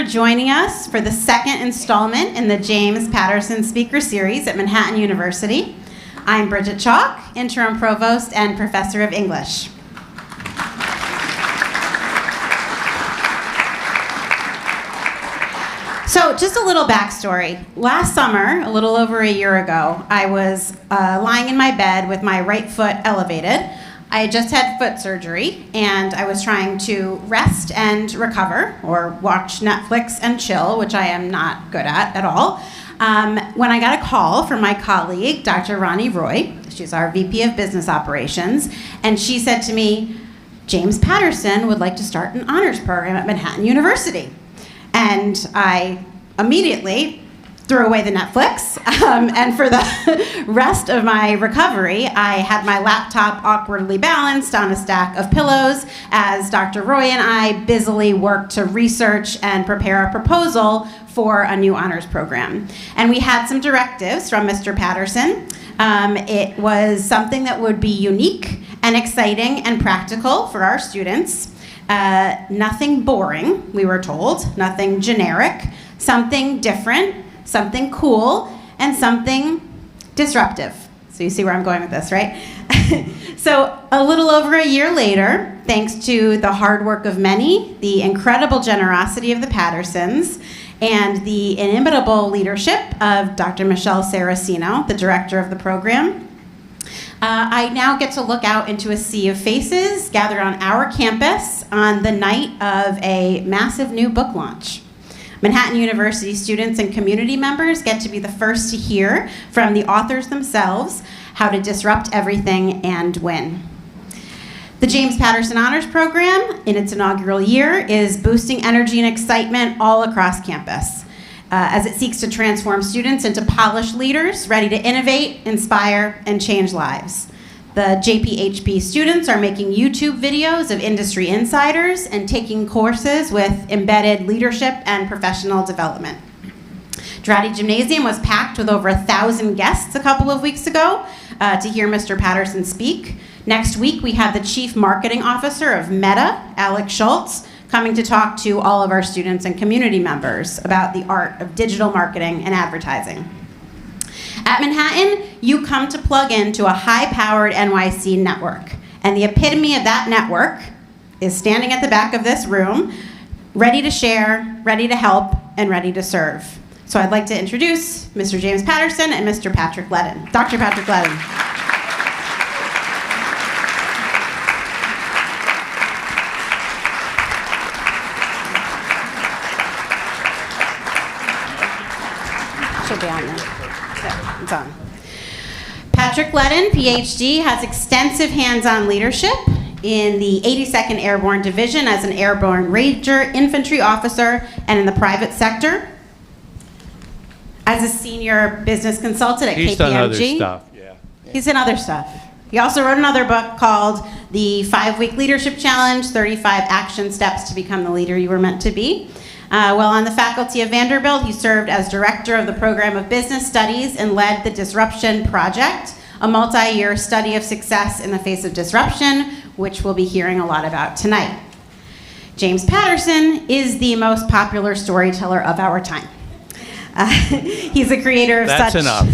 joining us for the second installment in the James Patterson Speaker Series at Manhattan University. I'm Bridget Chalk, Interim Provost and Professor of English. So just a little backstory. Last summer, a little over a year ago, I was lying in my bed with my right foot elevated. I had just had foot surgery, and I was trying to rest and recover, or watch Netflix and chill, which I am not good at all, when I got a call from my colleague, Dr. Ronnie Roy. She's our VP of Business Operations, and she said to me, James Patterson would like to start an honors program at Manhattan University. And I immediately threw away the Netflix, and for the rest of my recovery, I had my laptop awkwardly balanced on a stack of pillows as Dr. Roy and I busily worked to research and prepare a proposal for a new honors program. And we had some directives from Mr. Patterson. It was something that would be unique and exciting and practical for our students. Nothing boring, we were told, nothing generic, something different, something cool, and something disruptive. So you see where I'm going with this, right? So a little over a year later, thanks to the hard work of many, the incredible generosity of the Pattersons, and the inimitable leadership of Dr. Michelle Saracino, the director of the program, I now get to look out into a sea of faces gathered on our campus on the night of a massive new book launch. Manhattan University students and community members get to be the first to hear from the authors themselves how to disrupt everything and win. The James Patterson Honors Program, in its inaugural year, is boosting energy and excitement all across campus as it seeks to transform students into polished leaders ready to innovate, inspire, and change lives. The JPHP students are making YouTube videos of industry insiders and taking courses with embedded leadership and professional development. Dratty Gymnasium was packed with over 1,000 guests a couple of weeks ago to hear Mr. Patterson speak. Next week, we have the Chief Marketing Officer of Meta, Alex Schultz, coming to talk to all of our students and community members about the art of digital marketing and advertising. At Manhattan, you come to plug into a high-powered NYC network, and the epitome of that network is standing at the back of this room, ready to share, ready to help, and ready to serve. So I'd like to introduce Mr. James Patterson and Mr. Patrick Leddin. Dr. Patrick Leddin. Should be on there. It's on. Patrick Leddin, Ph.D., has extensive hands-on leadership in the 82nd Airborne Division as an Airborne Ranger Infantry Officer and in the private sector. As a senior business consultant at KPMG. He's done other stuff, yeah. He's done other stuff. He also wrote another book called The 5-Week Leadership Challenge, 35 Action Steps to Become the Leader You Were Meant to Be. While on the faculty of Vanderbilt, he served as director of the Program of Business Studies and led the Disruption Project, a multi-year study of success in the face of disruption, which we'll be hearing a lot about tonight. James Patterson is the most popular storyteller of our time. He's a creator of That's such... enough.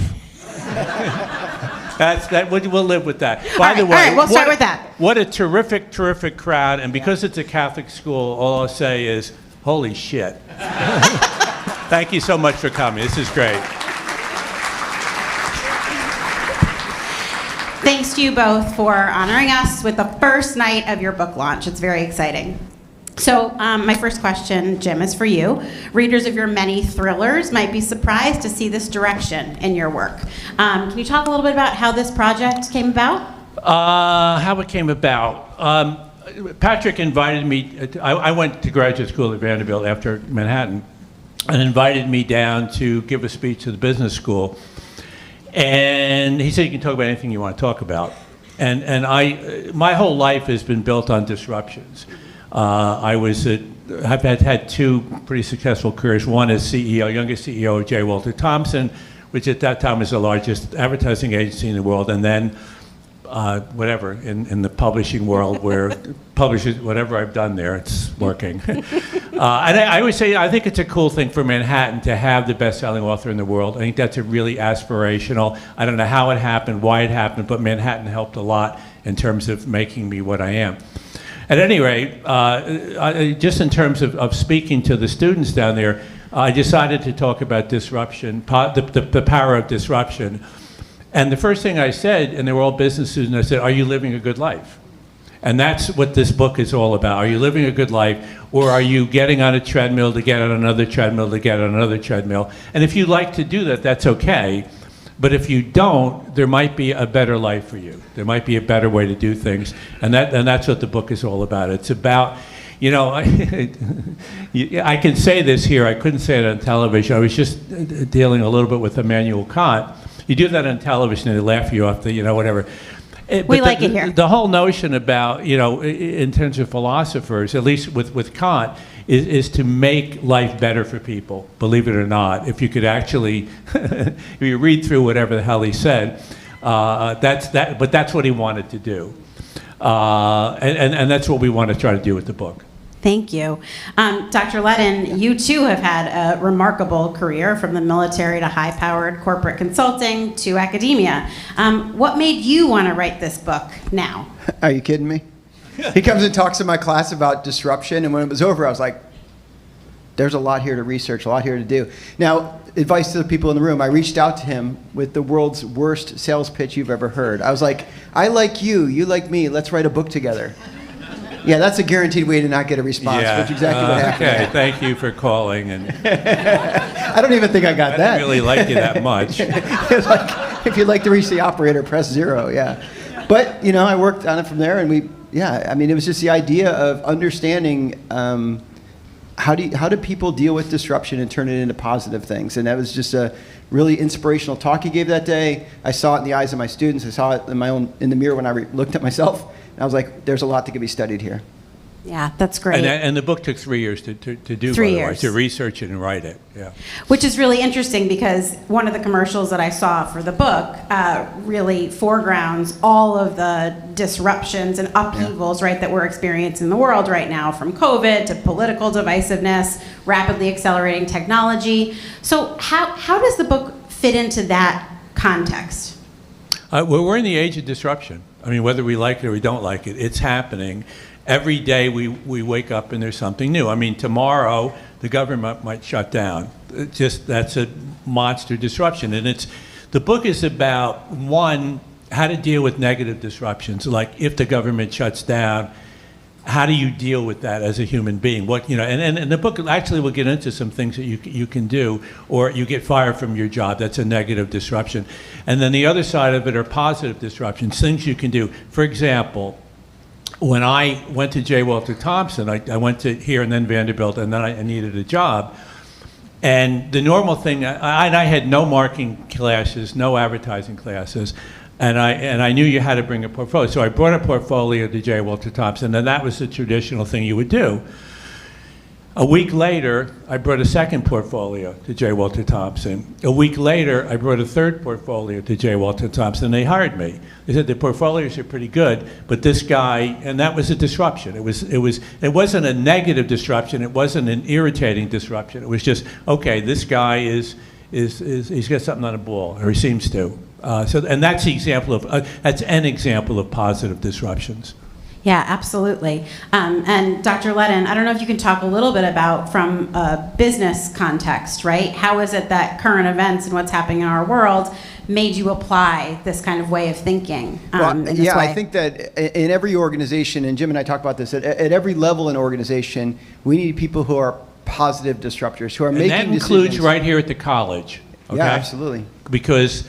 We'll live with that. By the way, all right, we'll start with that. What a terrific, terrific crowd. And because it's a Catholic school, all I'll say is, holy shit. Thank you so much for coming. This is great. Thanks to you both for honoring us with the first night of your book launch. It's very exciting. So my first question, Jim, is for you. Readers of your many thrillers might be surprised to see this direction in your work. Can you talk a little bit about how this project came about? How it came about. Patrick invited me, I went to graduate school at Vanderbilt after Manhattan, and invited me down to give a speech to the business school. And he said, you can talk about anything you want to talk about. And my whole life has been built on disruptions. I've had two pretty successful careers. One as CEO, youngest CEO of J. Walter Thompson, which at that time was the largest advertising agency in the world, and then whatever, in the publishing world where publishers, whatever I've done there, it's working. And I always say, I think it's a cool thing for Manhattan to have the best-selling author in the world. I think that's a really aspirational. I don't know how it happened, why it happened, but Manhattan helped a lot in terms of making me what I am. At any rate, just in terms of speaking to the students down there, I decided to talk about disruption, the power of disruption. And the first thing I said, and they were all business students, I said, are you living a good life? And that's what this book is all about. Are you living a good life, or are you getting on a treadmill to get on another treadmill to get on another treadmill? And if you like to do that, that's okay. But if you don't, there might be a better life for you. There might be a better way to do things. And that's what the book is all about. It's about, you know, I can say this here. I couldn't say it on television. I was just dealing a little bit with Immanuel Kant. You do that on television and they laugh you off the, you know, whatever. We like it here. The whole notion about, you know, in terms of philosophers, at least with Kant, is to make life better for people, believe it or not. If you could actually, if you read through whatever the hell he said, but that's what he wanted to do. And that's what we want to try to do with the book. Thank you. Dr. Leddin, you too have had a remarkable career from the military to high-powered corporate consulting to academia. What made you want to write this book now? Are you kidding me? He comes and talks in my class about disruption, and when it was over, I was like, there's a lot here to research, a lot here to do. Now, advice to the people in the room, I reached out to him with the world's worst sales pitch you've ever heard. I was like, I like you, you like me, let's write a book together. Yeah, that's a guaranteed way to not get a response, which is exactly what happened. Okay, thank you for calling. And I don't even think I got that. I didn't really like you that much. It's like, if you'd like to reach the operator, press 0, yeah. But, you know, I worked on it from there, and I mean, it was just the idea of understanding how do people deal with disruption and turn it into positive things. And that was just a really inspirational talk he gave that day. I saw it in the eyes of my students. I saw it in the mirror when I looked at myself. And I was like, there's a lot that could be studied here. Yeah, that's great. And the book took 3 years to do, 3 years. To research it and write it, yeah. Which is really interesting because one of the commercials that I saw for the book really foregrounds all of the disruptions and upheavals, right, that we're experiencing in the world right now, from COVID to political divisiveness, rapidly accelerating technology. So how does the book fit into that context? We're in the age of disruption. I mean, whether we like it or we don't like it, it's happening. Every day we wake up and there's something new. I mean, tomorrow the government might shut down. That's a monster disruption. And the book is about, one, how to deal with negative disruptions. Like if the government shuts down, how do you deal with that as a human being? What, you know, and the book actually will get into some things that you can do, or you get fired from your job. That's a negative disruption. And then the other side of it are positive disruptions, things you can do. For example, when I went to J. Walter Thompson, I went to here and then Vanderbilt, and then I needed a job. And the normal thing, I had no marketing classes, no advertising classes, and I knew you had to bring a portfolio. So I brought a portfolio to J. Walter Thompson, and that was the traditional thing you would do. A week later, I brought a second portfolio to J. Walter Thompson. A week later, I brought a third portfolio to J. Walter Thompson, and they hired me. They said the portfolios are pretty good, but this guy, and that was a disruption. It wasn't a negative disruption. It wasn't an irritating disruption. It was just, okay, this guy he's got something on the ball, or he seems to. And that's the example that's an example of positive disruptions. Yeah, absolutely. And Dr. Leddin, I don't know if you can talk a little bit about, from a business context, right? How is it that current events and what's happening in our world made you apply this kind of way of thinking? I think that in every organization, and Jim and I talk about this, at every level in organization, we need people who are positive disruptors, who are making decisions. And that includes right here at the college. Okay? Yeah, absolutely. Because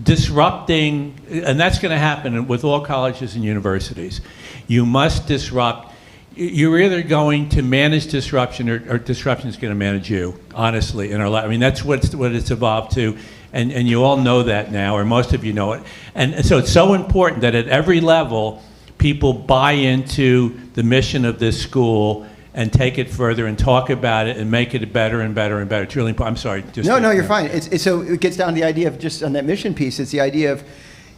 disrupting, and that's going to happen with all colleges and universities. You must disrupt. You're either going to manage disruption, or disruption is going to manage you, honestly, in our life. I mean, that's what it's evolved to, and you all know that now, or most of you know it. And so it's so important that at every level, people buy into the mission of this school and take it further and talk about it and make it better and better and better. It's really important. I'm sorry. No, you're fine. So it gets down to the idea of, just on that mission piece, it's the idea of,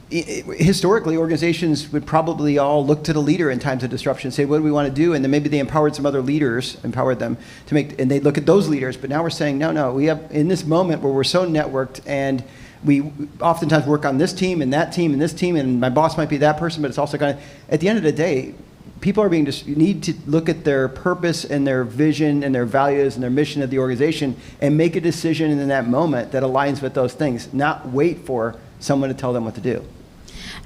historically, organizations would probably all look to the leader in times of disruption and say, what do we want to do? And then maybe they empowered some other leaders, empowered them to make, and they look at those leaders. But now we're saying, no, we have, in this moment where we're so networked, and we oftentimes work on this team and that team and this team, and my boss might be that person, but it's also kind of, at the end of the day, people are being just, you need to look at their purpose and their vision and their values and their mission of the organization and make a decision in that moment that aligns with those things, not wait for someone to tell them what to do.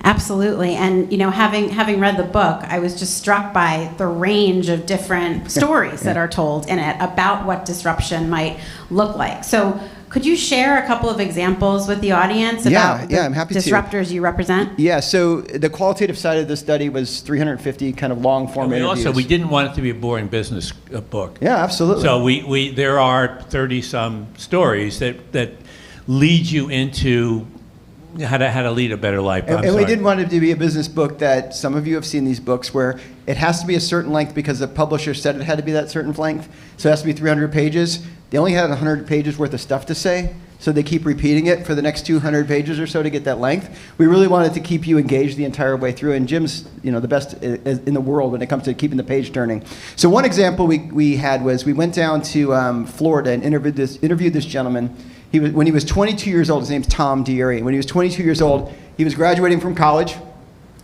Absolutely. And, having read the book, I was just struck by the range of different stories that are told in it about what disruption might look like. So could you share a couple of examples with the audience about the I'm happy disruptors you represent? Yeah, so the qualitative side of the study was 350 kind of long form interviews. Also, we didn't want it to be a boring business book. Yeah, absolutely. So there are 30-some stories that lead you into how to lead a better life. And we didn't want it to be a business book that some of you have seen these books where it has to be a certain length because the publisher said it had to be that certain length. So it has to be 300 pages. They only had 100 pages worth of stuff to say, so they keep repeating it for the next 200 pages or so to get that length. We really wanted to keep you engaged the entire way through, and Jim's the best in the world when it comes to keeping the page turning. So one example we had was we went down to Florida and interviewed this gentleman. When he was 22 years old, his name's Tom Deary. When he was 22 years old, he was graduating from college,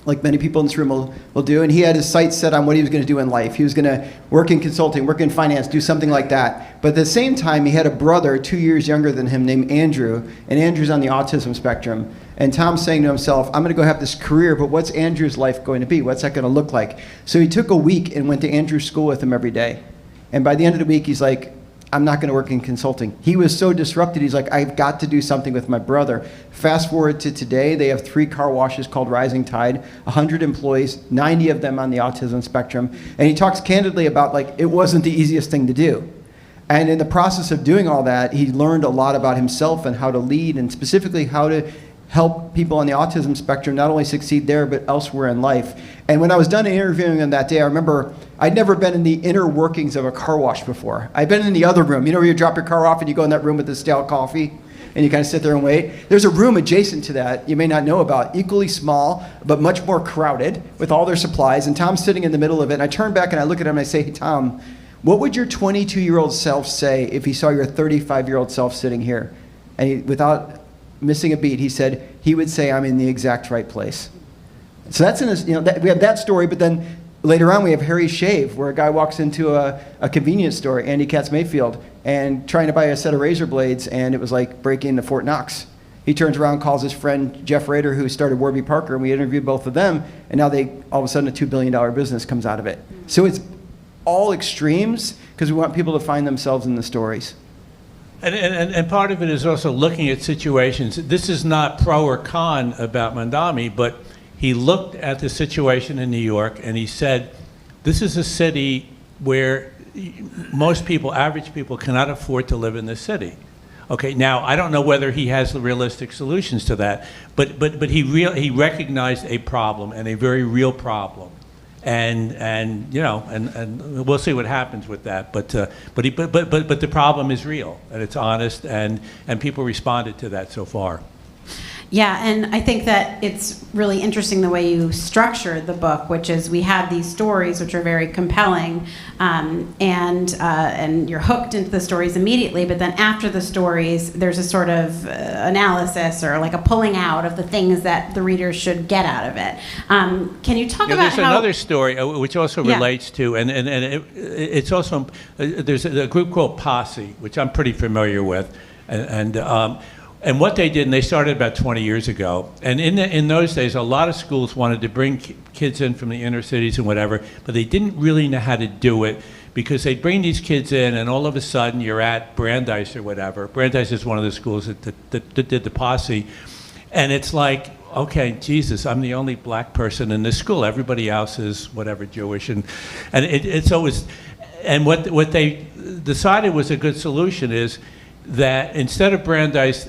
like many people in this room will do, and he had his sights set on what he was going to do in life. He was going to work in consulting, work in finance, do something like that. But at the same time, he had a brother 2 years younger than him named Andrew, and Andrew's on the autism spectrum. And Tom's saying to himself, I'm going to go have this career, but what's Andrew's life going to be? What's that going to look like? So he took a week and went to Andrew's school with him every day. And by the end of the week, he's like, I'm not going to work in consulting. He was so disrupted, he's like, I've got to do something with my brother. Fast forward to today, they have 3 car washes called Rising Tide, 100 employees, 90 of them on the autism spectrum. And he talks candidly about it wasn't the easiest thing to do. And in the process of doing all that, he learned a lot about himself and how to lead, and specifically how to help people on the autism spectrum not only succeed there, but elsewhere in life. And when I was done interviewing him that day, I remember I'd never been in the inner workings of a car wash before. I'd been in the other room, where you drop your car off and you go in that room with the stale coffee and you kind of sit there and wait. There's a room adjacent to that you may not know about, equally small, but much more crowded with all their supplies. And Tom's sitting in the middle of it. And I turn back and I look at him and I say, hey, Tom, what would your 22-year-old self say if he saw your 35-year-old self sitting here? And without missing a beat, he said, he would say, I'm in the exact right place. So that's we have that story, but then later on we have Harry Shave, where a guy walks into a convenience store, Andy Katz Mayfield, and trying to buy a set of razor blades, and it was like breaking into Fort Knox. He turns around, calls his friend Jeff Rader, who started Warby Parker, and we interviewed both of them, and now all of a sudden a $2 billion business comes out of it. So it's all extremes, because we want people to find themselves in the stories. And part of it is also looking at situations. This is not pro or con about Mandami, but he looked at the situation in New York and he said, this is a city where most people, average people, cannot afford to live in this city. Okay, now I don't know whether he has the realistic solutions to that, but he recognized a problem, and a very real problem. And we'll see what happens with that. But the problem is real, and it's honest, and people responded to that so far. Yeah, and I think that it's really interesting the way you structured the book, which is we have these stories which are very compelling, and you're hooked into the stories immediately, but then after the stories, there's a sort of analysis or like a pulling out of the things that the reader should get out of it. Can you talk about there's how... another story which also relates to, it's also, there's a group called Posse, which I'm pretty familiar with, and what they did, and they started about 20 years ago, and in those days, a lot of schools wanted to bring kids in from the inner cities and whatever, but they didn't really know how to do it, because they'd bring these kids in, and all of a sudden, you're at Brandeis or whatever. Brandeis is one of the schools that did the Posse, and it's like, okay, Jesus, I'm the only black person in this school. Everybody else is whatever, Jewish, and it's always, and what they decided was a good solution is that instead of Brandeis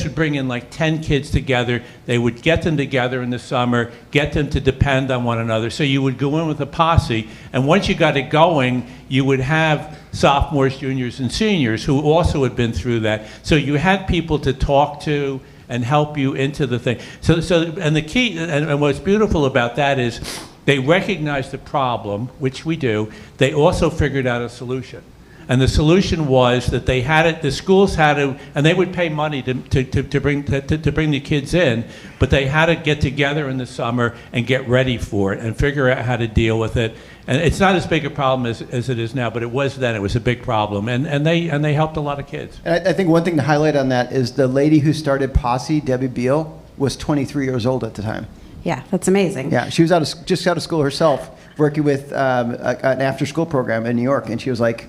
would bring in like 10 kids together. They would get them together in the summer, get them to depend on one another. So you would go in with a posse, and once you got it going, you would have sophomores, juniors, and seniors who also had been through that. So you had people to talk to, and help you into the thing. And the key, and what's beautiful about that is they recognize the problem, which we do. They also figured out a solution. And the solution was that they had it, the schools had to, and they would pay money to bring the kids in, but they had to get together in the summer and get ready for it and figure out how to deal with it. And it's not as big a problem as it is now, but it was then. It was a big problem, and they helped a lot of kids. And I think one thing to highlight on that is the lady who started Posse, Debbie Beal, was 23 years old at the time. Yeah, that's amazing. Yeah, she was just out of school herself, working with an after-school program in New York, and she was like,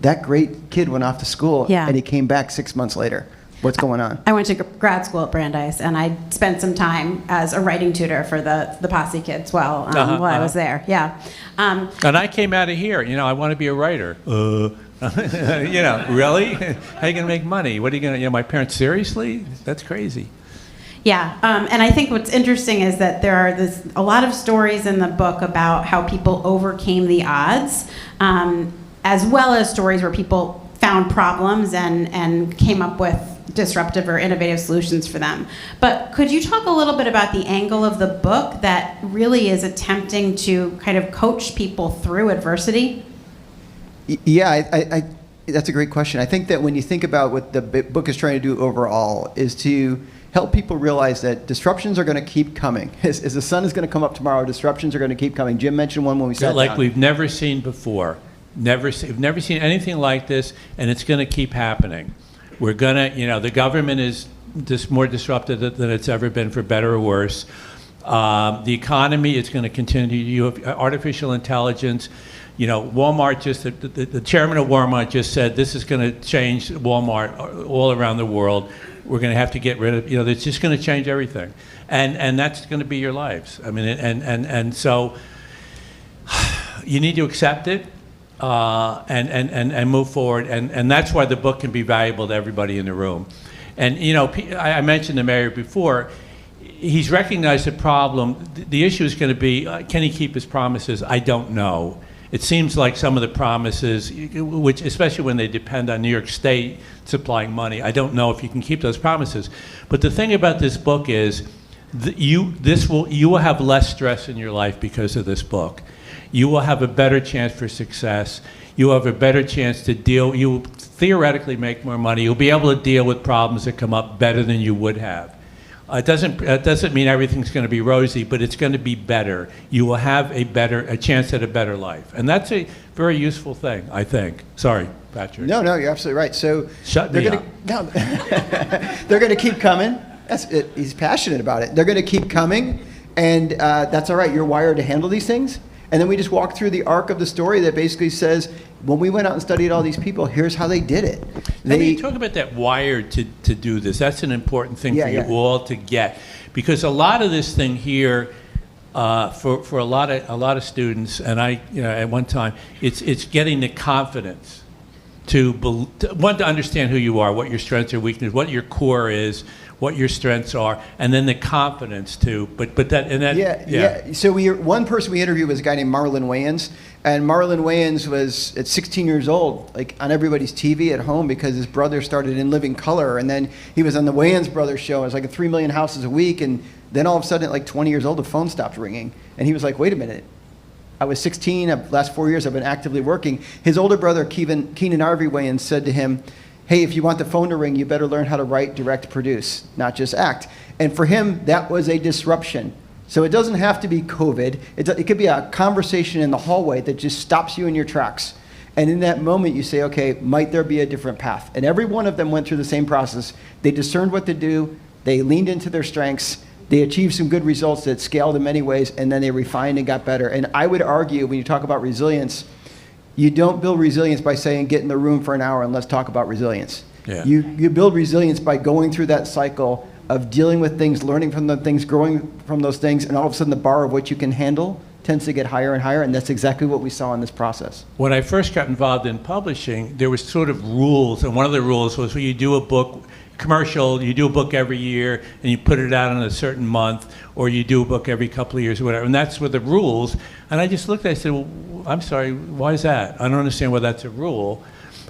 that great kid went off to school, Yeah. and he came back 6 months later. What's going on? I went to grad school at Brandeis, and I spent some time as a writing tutor for the Posse kids while I was there. Yeah. And I came out of here, I want to be a writer. Really? How are you going to make money? What are you going to, my parents, seriously? That's crazy. Yeah, and I think what's interesting is that there are a lot of stories in the book about how people overcame the odds, as well as stories where people found problems and came up with disruptive or innovative solutions for them. But could you talk a little bit about the angle of the book that really is attempting to kind of coach people through adversity? Yeah, I that's a great question. I think that when you think about what the book is trying to do overall is to help people realize that disruptions are going to keep coming. As the sun is going to come up tomorrow, disruptions are going to keep coming. Jim mentioned one when we sat like down. We've never seen before. We've never seen anything like this, and it's going to keep happening. We're going to, the government is just more disrupted than it's ever been, for better or worse. The economy is going to continue. You have artificial intelligence. Walmart the chairman of Walmart just said this is going to change Walmart all around the world. We're going to have to get rid of, it's just going to change everything. And that's going to be your lives. I mean, and so you need to accept it and move forward. And that's why the book can be valuable to everybody in the room. And, I mentioned the mayor before. He's recognized the problem. The issue is going to be, can he keep his promises? I don't know. It seems like some of the promises, which especially when they depend on New York State supplying money, I don't know if you can keep those promises. But the thing about this book is you will have less stress in your life because of this book. You will have a better chance for success. You will have a better chance to deal. You will theoretically make more money. You'll be able to deal with problems that come up better than you would have. It doesn't mean everything's going to be rosy, but it's going to be better. You will have a chance at a better life, and that's a very useful thing, I think. Sorry, Patrick. No, you're absolutely right. So Shut me up. They're going to keep coming. He's passionate about it. They're going to keep coming, and that's all right. You're wired to handle these things. And then we just walk through the arc of the story that basically says, when we went out and studied all these people, here's how they did it. You talk about that wired to do this. That's an important thing for you all to get, because a lot of this thing here, for a lot of students, and I, at one time, it's getting the confidence to understand who you are, what your strengths or weaknesses, what your core is, what your strengths are, and then the confidence too. So one person we interviewed was a guy named Marlon Wayans, and Marlon Wayans was at 16 years old, like on everybody's TV at home because his brother started in Living Color, and then he was on the Wayans Brothers show. It was like a 3 million houses a week, and then all of a sudden, at like 20 years old, the phone stopped ringing, and he was like, "Wait a minute." I was 16. The last 4 years, I've been actively working. His older brother, Keenan Arvey Wayans, said to him, "Hey, if you want the phone to ring, you better learn how to write, direct, produce, not just act." And for him, that was a disruption. So it doesn't have to be COVID. It could be a conversation in the hallway that just stops you in your tracks. And in that moment, you say, okay, might there be a different path? And every one of them went through the same process. They discerned what to do. They leaned into their strengths. They achieved some good results that scaled in many ways, and then they refined and got better. And I would argue, when you talk about resilience, you don't build resilience by saying, get in the room for an hour and let's talk about resilience. Yeah. You build resilience by going through that cycle of dealing with things, learning from the things, growing from those things, and all of a sudden the bar of what you can handle tends to get higher and higher, and that's exactly what we saw in this process. When I first got involved in publishing, there was sort of rules, and one of the rules was when you do a book, commercial, you do a book every year and you put it out in a certain month, or you do a book every couple of years or whatever, and that's what the rules. And I just looked at it and said, well, I'm sorry, why is that? I don't understand why that's a rule.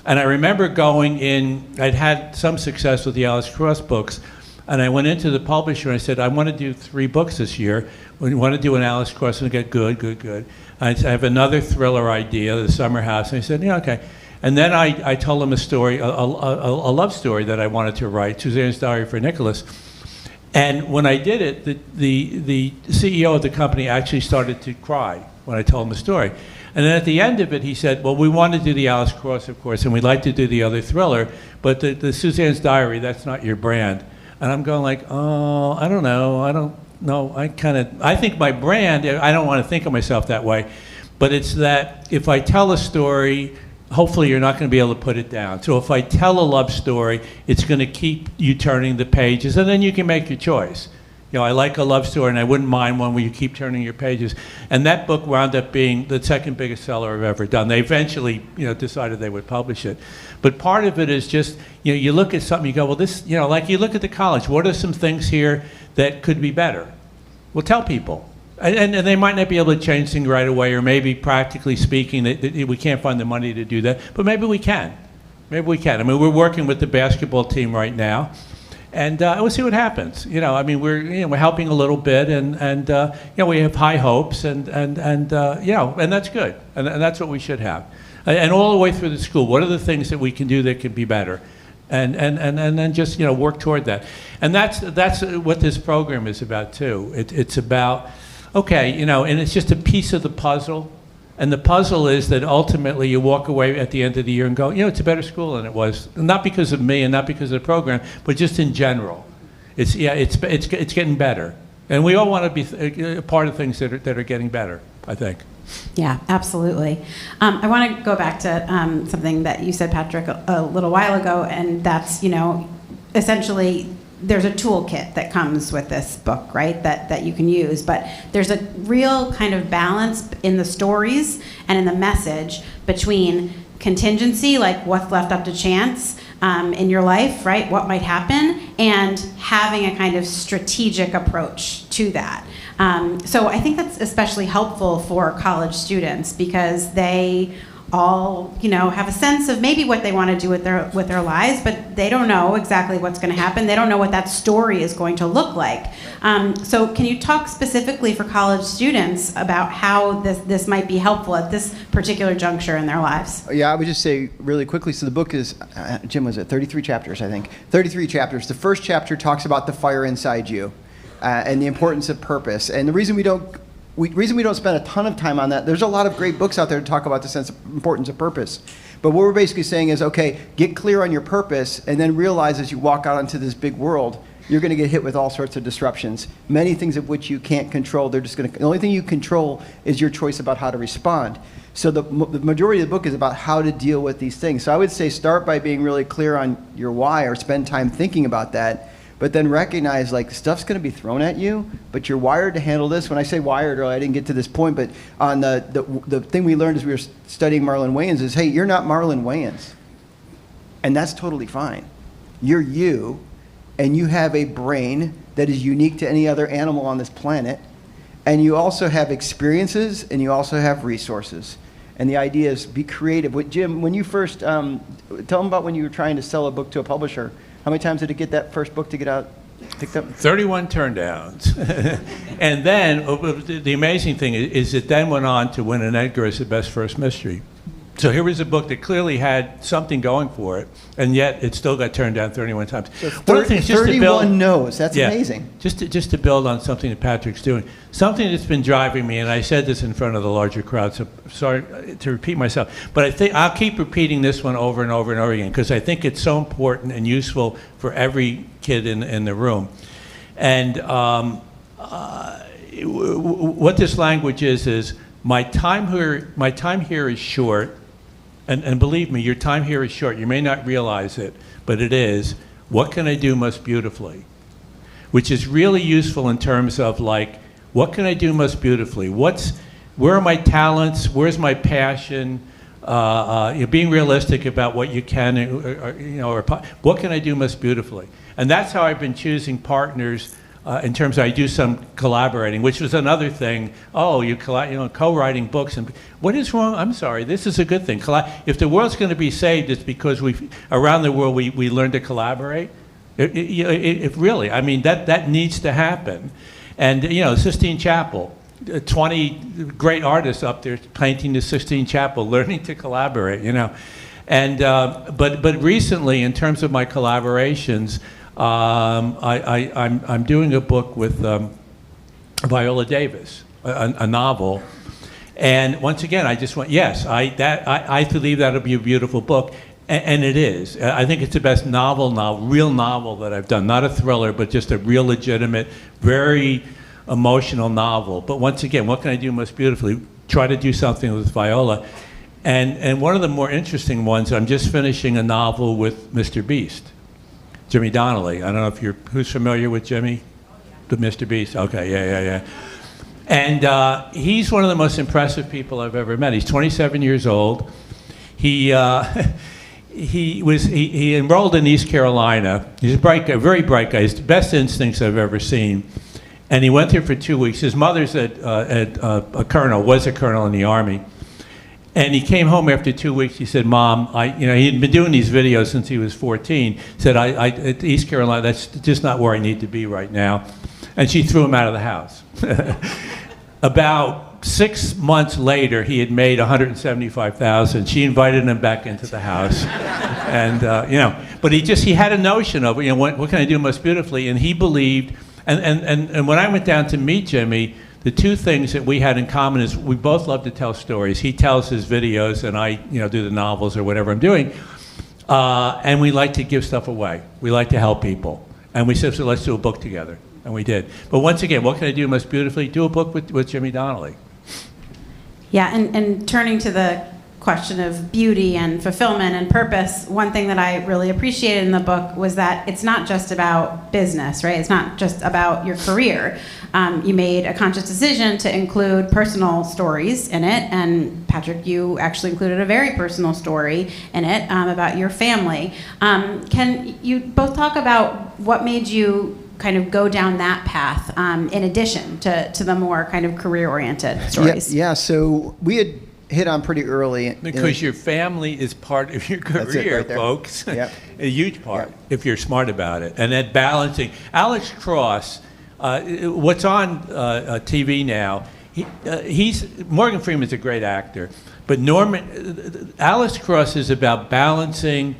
And I remember going in, I'd had some success with the Alice Cross books, And I went into the publisher and I said, I want to do 3 books this year. We want to do an Alice Cross and get good. I have another thriller idea, The Summer House. And he said, yeah, okay. And then I told him a story, a love story that I wanted to write, Suzanne's Diary for Nicholas. And when I did it, the CEO of the company actually started to cry when I told him the story. And then at the end of it, he said, well, we want to do the Alice Cross, of course, and we'd like to do the other thriller, but the Suzanne's Diary, that's not your brand. And I'm going like, oh, I don't know. I think my brand, I don't want to think of myself that way, but it's that if I tell a story, hopefully you're not going to be able to put it down. So if I tell a love story, it's going to keep you turning the pages, and then you can make your choice. You know, I like a love story, and I wouldn't mind one where you keep turning your pages. And that book wound up being the second biggest seller I've ever done. They eventually, decided they would publish it. But part of it is just, you look at something, you go, well, this, like you look at the college, what are some things here that could be better? Well, tell people. And they might not be able to change things right away, or maybe practically speaking, we can't find the money to do that. But maybe we can. I mean, we're working with the basketball team right now. And we'll see what happens. We're helping a little bit, and we have high hopes, and that's good, and that's what we should have. And all the way through the school, what are the things that we can do that can be better, and then just work toward that. And that's what this program is about too. It's about, okay, and it's just a piece of the puzzle. And the puzzle is that ultimately you walk away at the end of the year and go, it's a better school than it was. Not because of me and not because of the program, but just in general. It's getting better. And we all want to be a part of things that are getting better, I think. Yeah, absolutely. I want to go back to something that you said, Patrick, a little while ago, and that's, essentially there's a toolkit that comes with this book, right, that you can use. But there's a real kind of balance in the stories and in the message between contingency, like what's left up to chance in your life, right, what might happen, and having a kind of strategic approach to that. So I think that's especially helpful for college students because they all, have a sense of maybe what they want to do with their lives, but they don't know exactly what's going to happen. They don't know what that story is going to look like. So can you talk specifically for college students about how this might be helpful at this particular juncture in their lives? Yeah, I would just say really quickly, so the book is, Jim, was it 33 chapters, I think? 33 chapters. The first chapter talks about the fire inside you and the importance of purpose. And the reason we don't spend a ton of time on that, there's a lot of great books out there to talk about the importance of purpose. But what we're basically saying is, okay, get clear on your purpose and then realize as you walk out into this big world, you're going to get hit with all sorts of disruptions, many things of which you can't control. The only thing you control is your choice about how to respond. So the majority of the book is about how to deal with these things. So I would say start by being really clear on your why, or spend time thinking about that. But then recognize, like, stuff's going to be thrown at you, but you're wired to handle this. When I say wired, I didn't get to this point, but on the thing we learned as we were studying Marlon Wayans is, hey, you're not Marlon Wayans. And that's totally fine. You're you, and you have a brain that is unique to any other animal on this planet. And you also have experiences, and you also have resources. And the idea is be creative. Jim, when you first, tell them about when you were trying to sell a book to a publisher. How many times did it get that first book to get out picked up? 31 turndowns. And then the amazing thing is it then went on to win an Edgar as the best first mystery. So here was a book that clearly had something going for it, and yet it still got turned down 31 times. So 31 no's. That's amazing. Just to build on something that Patrick's doing, something that's been driving me, and I said this in front of the larger crowd, so sorry to repeat myself, but I think I'll keep repeating this one over and over and over again because I think it's so important and useful for every kid in the room. And what this language is my time here is short. And believe me, your time here is short. You may not realize it, but it is. What can I do most beautifully? Which is really useful in terms of, like, what can I do most beautifully? Where are my talents? Where's my passion? Being realistic about what you can, or what can I do most beautifully? And that's how I've been choosing partners. In terms of, I do some collaborating, which was another thing. Oh, co-writing books, and what is wrong? I'm sorry, this is a good thing. If the world's going to be saved, it's because around the world we learn to collaborate. If really, I mean, that needs to happen. And, Sistine Chapel, 20 great artists up there painting the Sistine Chapel, learning to collaborate, And, but recently, in terms of my collaborations, I'm doing a book with Viola Davis, a novel. And once again, I just went, yes, I believe that'll be a beautiful book. And it is. I think it's the best real novel that I've done. Not a thriller, but just a real legitimate, very emotional novel. But once again, what can I do most beautifully? Try to do something with Viola. And one of the more interesting ones, I'm just finishing a novel with Mr. Beast, Jimmy Donnelly. I don't know if who's familiar with Jimmy? With Mr. Beast? Okay, yeah. And he's one of the most impressive people I've ever met. He's 27 years old. He enrolled in East Carolina. He's a bright guy, very bright guy. He's the best instincts I've ever seen. And he went there for 2 weeks. His mother's was a colonel in the Army. And he came home after 2 weeks. He said, "Mom, he'd been doing these videos since he was 14. He said, at East Carolina, that's just not where I need to be right now." And she threw him out of the house. About 6 months later, he had made $175,000. She invited him back into the house, and but he had a notion of what can I do most beautifully, and he believed. And when I went down to meet Jimmy, the two things that we had in common is we both love to tell stories. He tells his videos, and I do the novels or whatever I'm doing, and we like to give stuff away. We like to help people, and we said, so let's do a book together, and we did. But once again, what can I do most beautifully? Do a book with Jimmy Donnelly. Yeah, and turning to the question of beauty and fulfillment and purpose, one thing that I really appreciated in the book was that it's not just about business, right? It's not just about your career. You made a conscious decision to include personal stories in it, and Patrick, you actually included a very personal story in it about your family. Can you both talk about what made you kind of go down that path in addition to the more kind of career-oriented stories? Yeah, so we had hit on pretty early. Because your family is part of your career, right, folks. Yep. A huge part, if you're smart about it. And then balancing. Alex Cross, what's on TV now, Morgan Freeman's a great actor, but Alex Cross is about balancing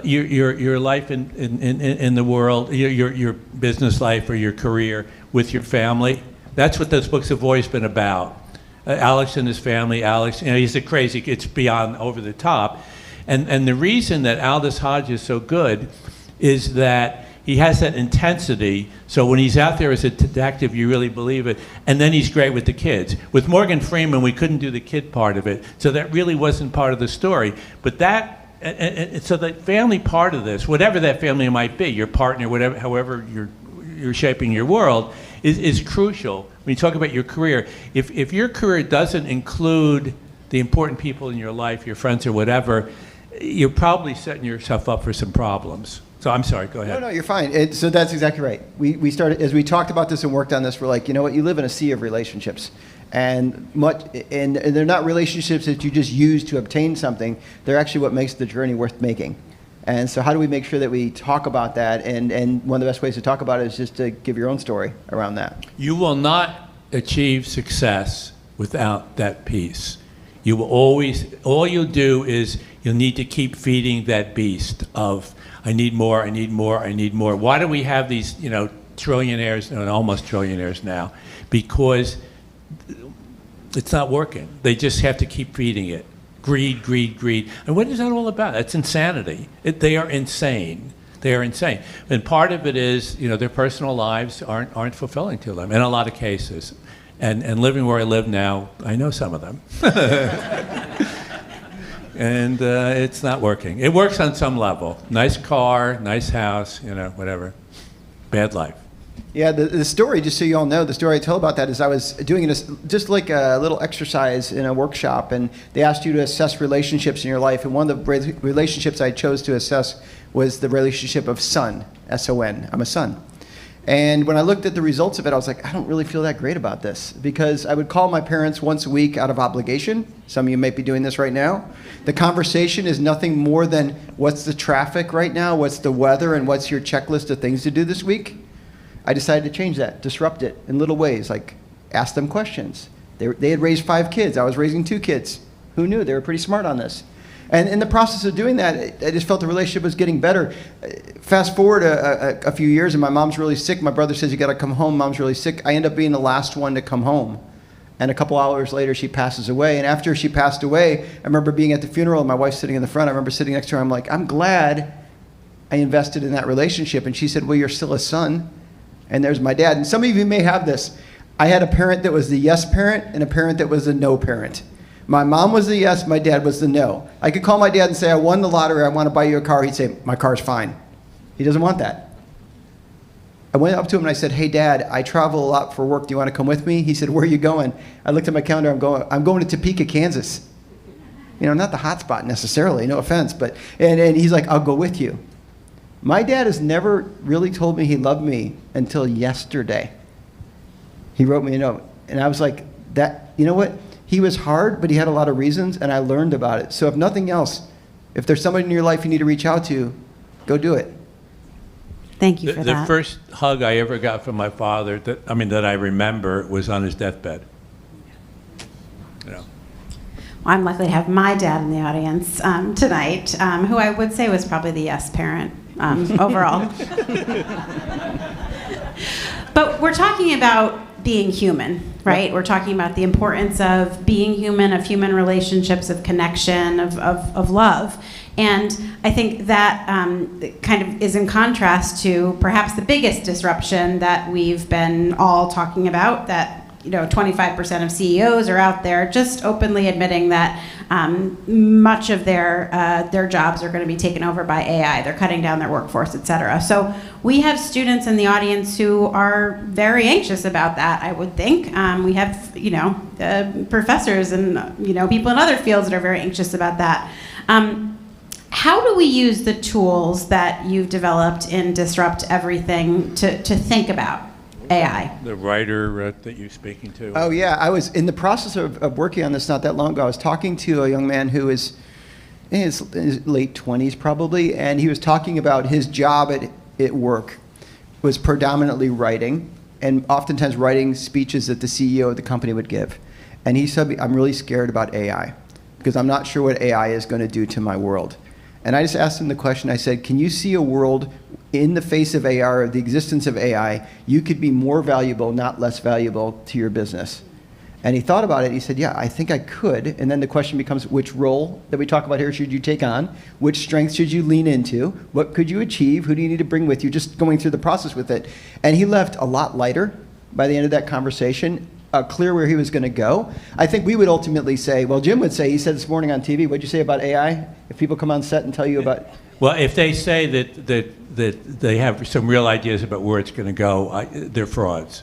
your life in the world, your business life or your career with your family. That's what those books have always been about. Alex and his family. Alex, he's it's beyond over the top. And the reason that Aldous Hodge is so good is that he has that intensity. So when he's out there as a detective, you really believe it. And then he's great with the kids. With Morgan Freeman, we couldn't do the kid part of it. So that really wasn't part of the story. But so the family part of this, whatever that family might be, your partner, whatever, however you're shaping your world, is crucial. When you talk about your career, if your career doesn't include the important people in your life, your friends or whatever, you're probably setting yourself up for some problems. So I'm sorry, go ahead. No, you're fine. So that's exactly right. We started, as we talked about this and worked on this, we're like, you know what, you live in a sea of relationships. And they're not relationships that you just use to obtain something. They're actually what makes the journey worth making. And so how do we make sure that we talk about that? And one of the best ways to talk about it is just to give your own story around that. You will not achieve success without that piece. You will always, all you'll do is you'll need to keep feeding that beast of, I need more, I need more, I need more. Why do we have these, trillionaires, and almost trillionaires now? Because it's not working. They just have to keep feeding it. Greed, greed, greed. And what is that all about? It's insanity. They are insane. They are insane. And part of it is, their personal lives aren't fulfilling to them in a lot of cases. And living where I live now, I know some of them. And it's not working. It works on some level. Nice car, nice house, whatever. Bad life. Yeah, the story, just so you all know, the story I tell about that is I was doing just like a little exercise in a workshop, and they asked you to assess relationships in your life, and one of the relationships I chose to assess was the relationship of son, S-O-N. I'm a son. And when I looked at the results of it, I was like, I don't really feel that great about this, because I would call my parents once a week out of obligation. Some of you might be doing this right now. The conversation is nothing more than, what's the traffic right now, what's the weather, and what's your checklist of things to do this week? I decided to change that, disrupt it in little ways, like ask them questions. They had raised 5 kids. I was raising 2 kids. Who knew? They were pretty smart on this. And in the process of doing that, I just felt the relationship was getting better. Fast forward a few years, and my mom's really sick. My brother says, you got to come home. Mom's really sick. I end up being the last one to come home. And a couple hours later, she passes away. And after she passed away, I remember being at the funeral, and my wife sitting in the front. I remember sitting next to her. I'm like, I'm glad I invested in that relationship. And she said, well, you're still a son. And there's my dad. And some of you may have this. I had a parent that was the yes parent and a parent that was the no parent. My mom was the yes, my dad was the no. I could call my dad and say, I won the lottery, I want to buy you a car. He'd say, my car's fine. He doesn't want that. I went up to him and I said, hey, Dad, I travel a lot for work. Do you want to come with me? He said, where are you going? I looked at my calendar. I'm going to Topeka, Kansas. You know, not the hot spot necessarily, no offense. But and he's like, I'll go with you. My dad has never really told me he loved me until yesterday. He wrote me a note. And I was like, that, you know what? He was hard, but he had a lot of reasons, and I learned about it. So if nothing else, if there's somebody in your life you need to reach out to, go do it. Thank you for that. The first hug I ever got from my father, that I remember, was on his deathbed. You know. Well, I'm lucky to have my dad in the audience tonight, who I would say was probably the yes parent overall. But we're talking about being human, right? We're talking about the importance of being human, of human relationships, of connection, of love. And I think that kind of is in contrast to perhaps the biggest disruption that we've been all talking about, that 25% of CEOs are out there just openly admitting that much of their jobs are going to be taken over by AI. They're cutting down their workforce, et cetera. So we have students in the audience who are very anxious about that, I would think. We have, professors and, people in other fields that are very anxious about that. How do we use the tools that you've developed in Disrupt Everything to think about AI? The writer that you're speaking to. Oh, yeah. I was in the process of working on this not that long ago. I was talking to a young man who is in his late 20s probably, and he was talking about his job at work was predominantly writing, and oftentimes writing speeches that the CEO of the company would give. And he said, I'm really scared about AI because I'm not sure what AI is going to do to my world. And I just asked him the question, I said, can you see a world in the face of AI, or the existence of AI, you could be more valuable, not less valuable to your business? And he thought about it. He said, yeah, I think I could. And then the question becomes, which role that we talk about here should you take on? Which strengths should you lean into? What could you achieve? Who do you need to bring with you? Just going through the process with it. And he left a lot lighter by the end of that conversation, clear where he was going to go. I think we would ultimately say, well, Jim would say, he said this morning on TV, what'd you say about AI? If people come on set and tell you about... Well, if they say that they have some real ideas about where it's going to go, they're frauds,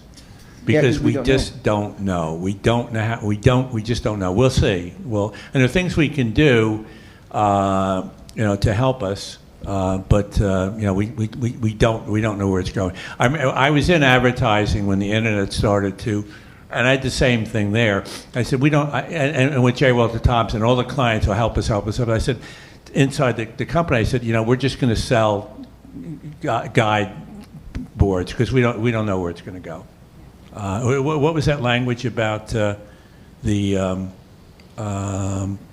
because we just don't know. We don't know how. We just don't know. We'll see. And there are things we can do, to help us, but we don't know where it's going. I was in advertising when the internet started to. And I had the same thing there. I said, we don't, and with J. Walter Thompson, all the clients will help us. But I said, inside the company, I said, we're just going to sell guide boards because we don't know where it's going to go. What was that language about the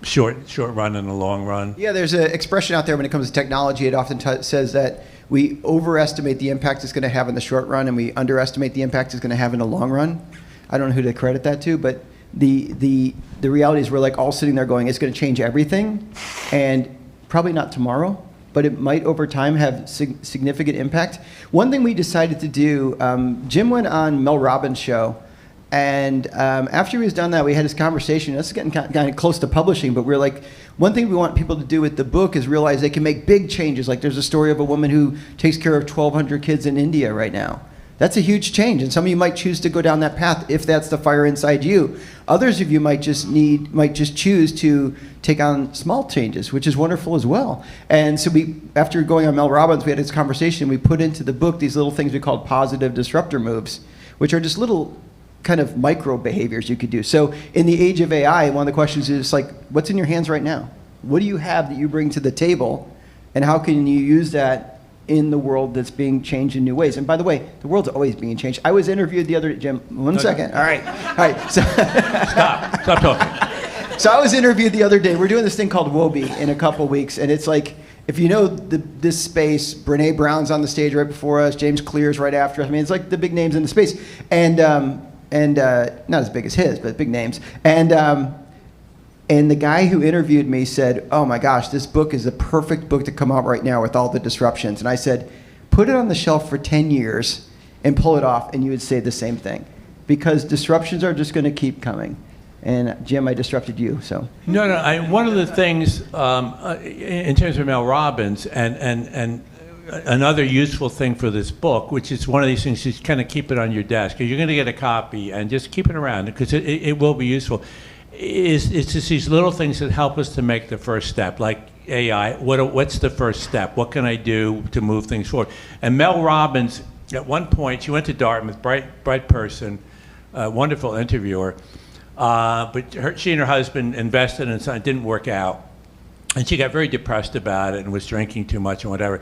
short run and the long run? Yeah, there's an expression out there when it comes to technology. It often says that we overestimate the impact it's going to have in the short run, and we underestimate the impact it's going to have in the long run. I don't know who to credit that to, but the reality is we're like all sitting there going, it's going to change everything, and probably not tomorrow, but it might over time have significant impact. One thing we decided to do, Jim went on Mel Robbins' show, and after he was done that, we had this conversation. This is getting kind of close to publishing, but we're like, one thing we want people to do with the book is realize they can make big changes. Like there's a story of a woman who takes care of 1,200 kids in India right now. That's a huge change, and some of you might choose to go down that path if that's the fire inside you. Others of you might just choose to take on small changes, which is wonderful as well. And so after going on Mel Robbins, we had this conversation. We put into the book these little things we called positive disruptor moves, which are just little kind of micro behaviors you could do. So in the age of AI, one of the questions is like, what's in your hands right now? What do you have that you bring to the table, and how can you use that in the world that's being changed in new ways? And by the way, the world's always being changed. I was interviewed the other day, Jim, one second. All right. So Stop talking. So I was interviewed the other day. We're doing this thing called Wobie in a couple weeks, and it's like, if you know this space, Brene Brown's on the stage right before us, James Clear's right after us. I mean, it's like the big names in the space, and not as big as his, but big names. And the guy who interviewed me said, oh my gosh, this book is a perfect book to come out right now with all the disruptions. And I said, put it on the shelf for 10 years and pull it off, and you would say the same thing. Because disruptions are just going to keep coming. And Jim, I disrupted you, so. No, one of the things in terms of Mel Robbins and another useful thing for this book, which is one of these things, is kind of keep it on your desk. You're going to get a copy and just keep it around because it will be useful. It's just these little things that help us to make the first step, like AI. What's the first step? What can I do to move things forward? And Mel Robbins, at one point, she went to Dartmouth, bright person, wonderful interviewer, but she and her husband invested in something, it didn't work out. And she got very depressed about it and was drinking too much and whatever.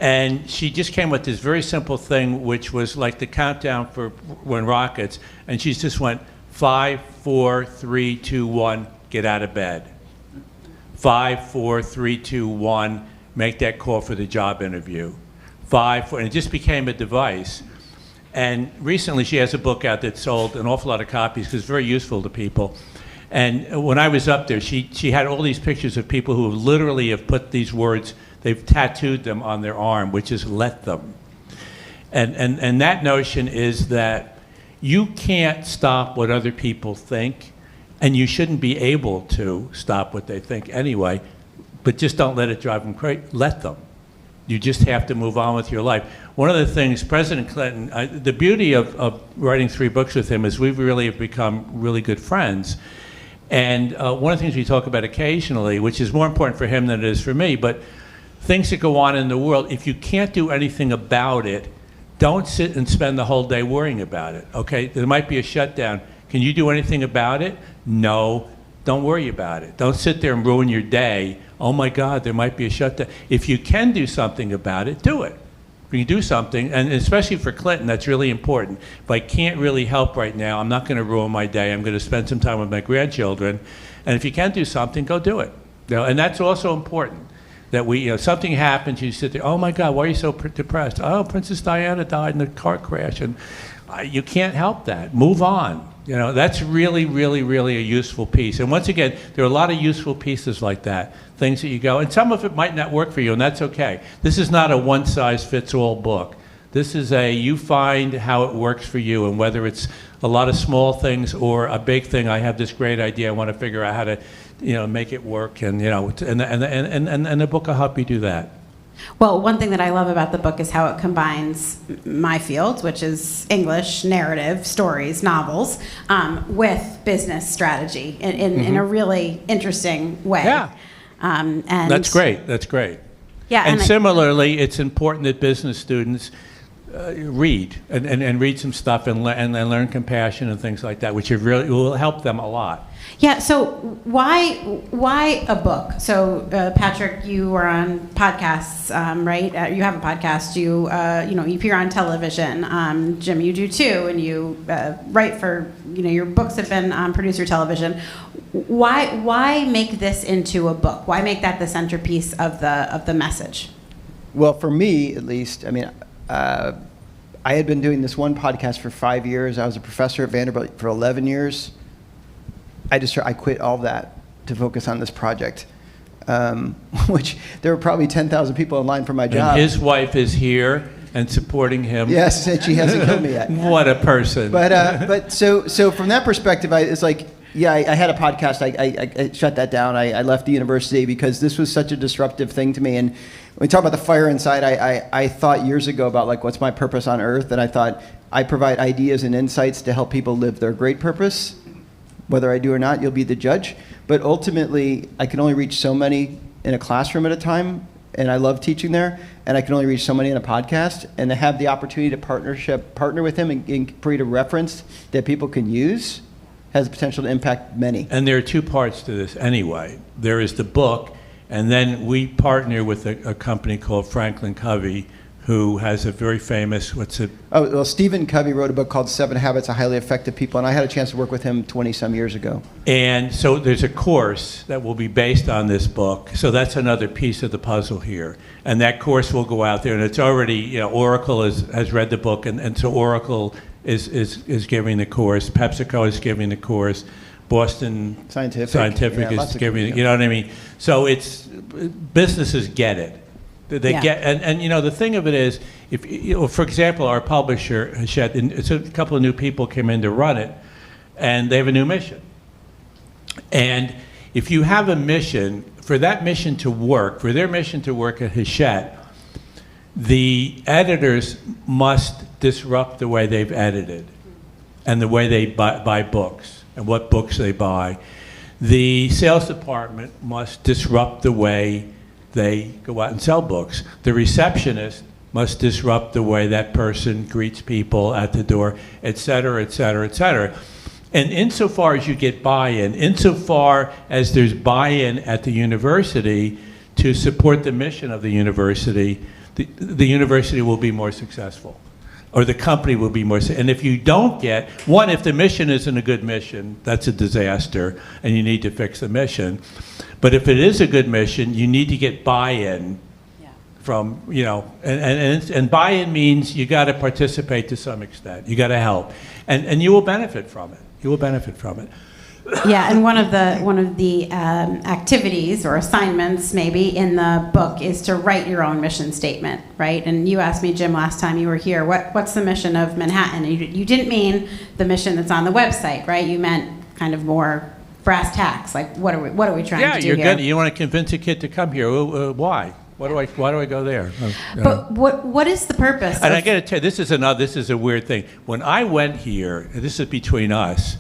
And she just came with this very simple thing, which was like the countdown for when rockets, and she just went, 5, 4, 3, 2, 1, get out of bed. 5, 4, 3, 2, 1, make that call for the job interview. 5, 4, and it just became a device. And recently she has a book out that sold an awful lot of copies because it's very useful to people. And when I was up there, she had all these pictures of people who literally have put these words, they've tattooed them on their arm, which is let them. And that notion is that you can't stop what other people think, and you shouldn't be able to stop what they think anyway, but just don't let it drive them crazy. Let them. You just have to move on with your life. One of the things, President Clinton, the beauty of writing 3 books with him is we really have become really good friends. And one of the things we talk about occasionally, which is more important for him than it is for me, but things that go on in the world, if you can't do anything about it, don't sit and spend the whole day worrying about it, okay? There might be a shutdown. Can you do anything about it? No, don't worry about it. Don't sit there and ruin your day. Oh my God, there might be a shutdown. If you can do something about it, do it. If you do something, and especially for Clinton, that's really important. If I can't really help right now, I'm not gonna ruin my day. I'm gonna spend some time with my grandchildren. And if you can do something, go do it. And that's also important. That something happens, you sit there, oh my God, why are you so depressed? Oh, Princess Diana died in a car crash, and you can't help that. Move on. That's really, really, really a useful piece. And once again, there are a lot of useful pieces like that, things that you go, and some of it might not work for you, and that's okay. This is not a one-size-fits-all book. This is you find how it works for you, and whether it's a lot of small things or a big thing, I have this great idea, I want to figure out how to make it work, and the book will help you do that. Well, one thing that I love about the book is how it combines my field, which is English, narrative, stories, novels, with business strategy in a really interesting way. Yeah. And that's great. That's great. Yeah. And similarly, it's important that business students read and read some stuff and learn compassion and things like that, which will help them a lot. Yeah, so why a book? So Patrick, you were on podcasts, right? You have a podcast. You appear on television. Jim, you do too, and you write for your books have been on producer television. Why make this into a book? Why make that the centerpiece of the message? Well, for me at least, I mean, I had been doing this one podcast for 5 years. I was a professor at Vanderbilt for 11 years. I quit all that to focus on this project, which there were probably 10,000 people in line for my job. And his wife is here and supporting him. Yes, and she hasn't killed me yet. What a person. But so from that perspective, it's like Yeah, I had a podcast. I shut that down. I left the university because this was such a disruptive thing to me. And when we talk about the fire inside, I thought years ago about like, what's my purpose on earth? And I thought, I provide ideas and insights to help people live their great purpose. Whether I do or not, you'll be the judge. But ultimately, I can only reach so many in a classroom at a time. And I love teaching there. And I can only reach so many in a podcast. And to have the opportunity to partner with him and create a reference that people can use has the potential to impact many. And there are two parts to this anyway. There is the book, and then we partner with a company called Franklin Covey, who has a very famous, Oh, well, Stephen Covey wrote a book called 7 Habits of Highly Effective People, and I had a chance to work with him 20-some years ago. And so there's a course that will be based on this book. So that's another piece of the puzzle here. And that course will go out there, and it's already, Oracle has read the book, and so Oracle is giving the course. PepsiCo is giving the course. Boston Scientific is giving, you know what I mean? So it's, businesses get it. They get, and the thing of it is, if for example, our publisher, Hachette, it's a couple of new people came in to run it, and they have a new mission. And if you have a mission, for that mission to work, for their mission to work at Hachette, the editors must disrupt the way they've edited and the way they buy books and what books they buy. The sales department must disrupt the way they go out and sell books. The receptionist must disrupt the way that person greets people at the door, et cetera, et cetera, et cetera. And insofar as you get buy-in, insofar as there's buy-in at the university to support the mission of the university, the university will be more successful, or the company will be more. And if you don't get, one, if the mission isn't a good mission, that's a disaster, and you need to fix the mission. But if it is a good mission, you need to get buy-in from, and buy-in means you got to participate to some extent. You got to help, and you will benefit from it. You will benefit from it. Yeah, and one of the activities or assignments maybe in the book is to write your own mission statement, right? And you asked me, Jim, last time you were here, what's the mission of Manhattan? And you didn't mean the mission that's on the website, right? You meant kind of more brass tacks, like what are we trying to do here? Yeah, you want to convince a kid to come here. Why? Why do I go there? But what is the purpose? And I got to tell you, this is a weird thing. When I went here, and this is between us,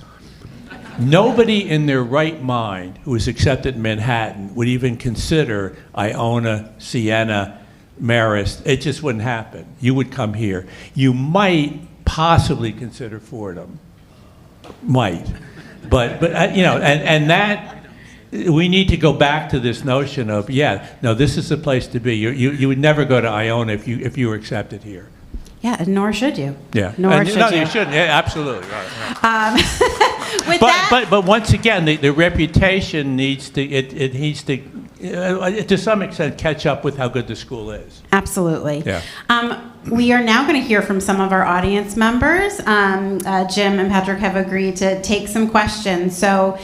nobody in their right mind who was accepted in Manhattan would even consider Iona, Siena, Marist. It just wouldn't happen. You would come here. You might possibly consider Fordham. Might. But and that, we need to go back to this notion of, this is the place to be. You would never go to Iona if you were accepted here. Yeah, nor should you. Yeah. Nor should you. You shouldn't. Yeah, absolutely. Right. But but once again, the reputation needs to some extent catch up with how good the school is. Absolutely. Yeah. We are now going to hear from some of our audience members. Jim and Patrick have agreed to take some questions. So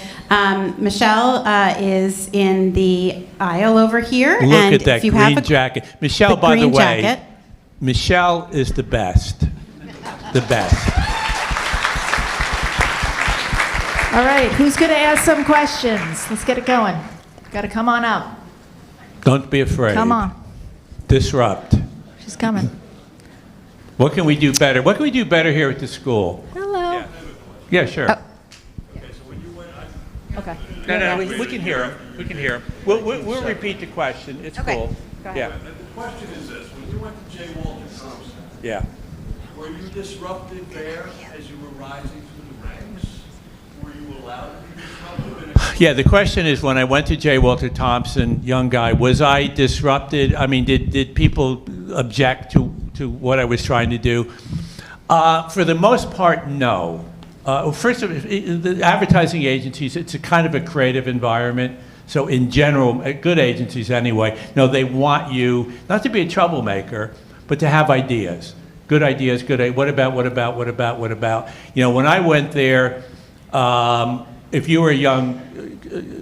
Michelle is in the aisle over here. Look and at that if you green have jacket. Michelle, the by the green way, jacket. Michelle is the best. The best. All right, who's going to ask some questions? Let's get it going. Got to come on up. Don't be afraid. Come on. Disrupt. She's coming. What can we do better? What can we do better here at the school? Hello. Yeah, sure. Okay. No, we can hear him. We can hear him. We'll repeat the question. It's Okay. cool. Go ahead. Yeah. The question is this: when you went to J. Walter Thompson, Yeah. were you disrupted there as you were rising through the ranks? Were you allowed to be disrupted? Yeah, the question is, when I went to J. Walter Thompson, young guy, was I disrupted? I mean, did people object to what I was trying to do? For the most part, no. First of all, the advertising agencies, it's a kind of a creative environment. So in general, good agencies anyway, no, they want you not to be a troublemaker, but to have ideas. Good ideas, what about? When I went there, if you were a young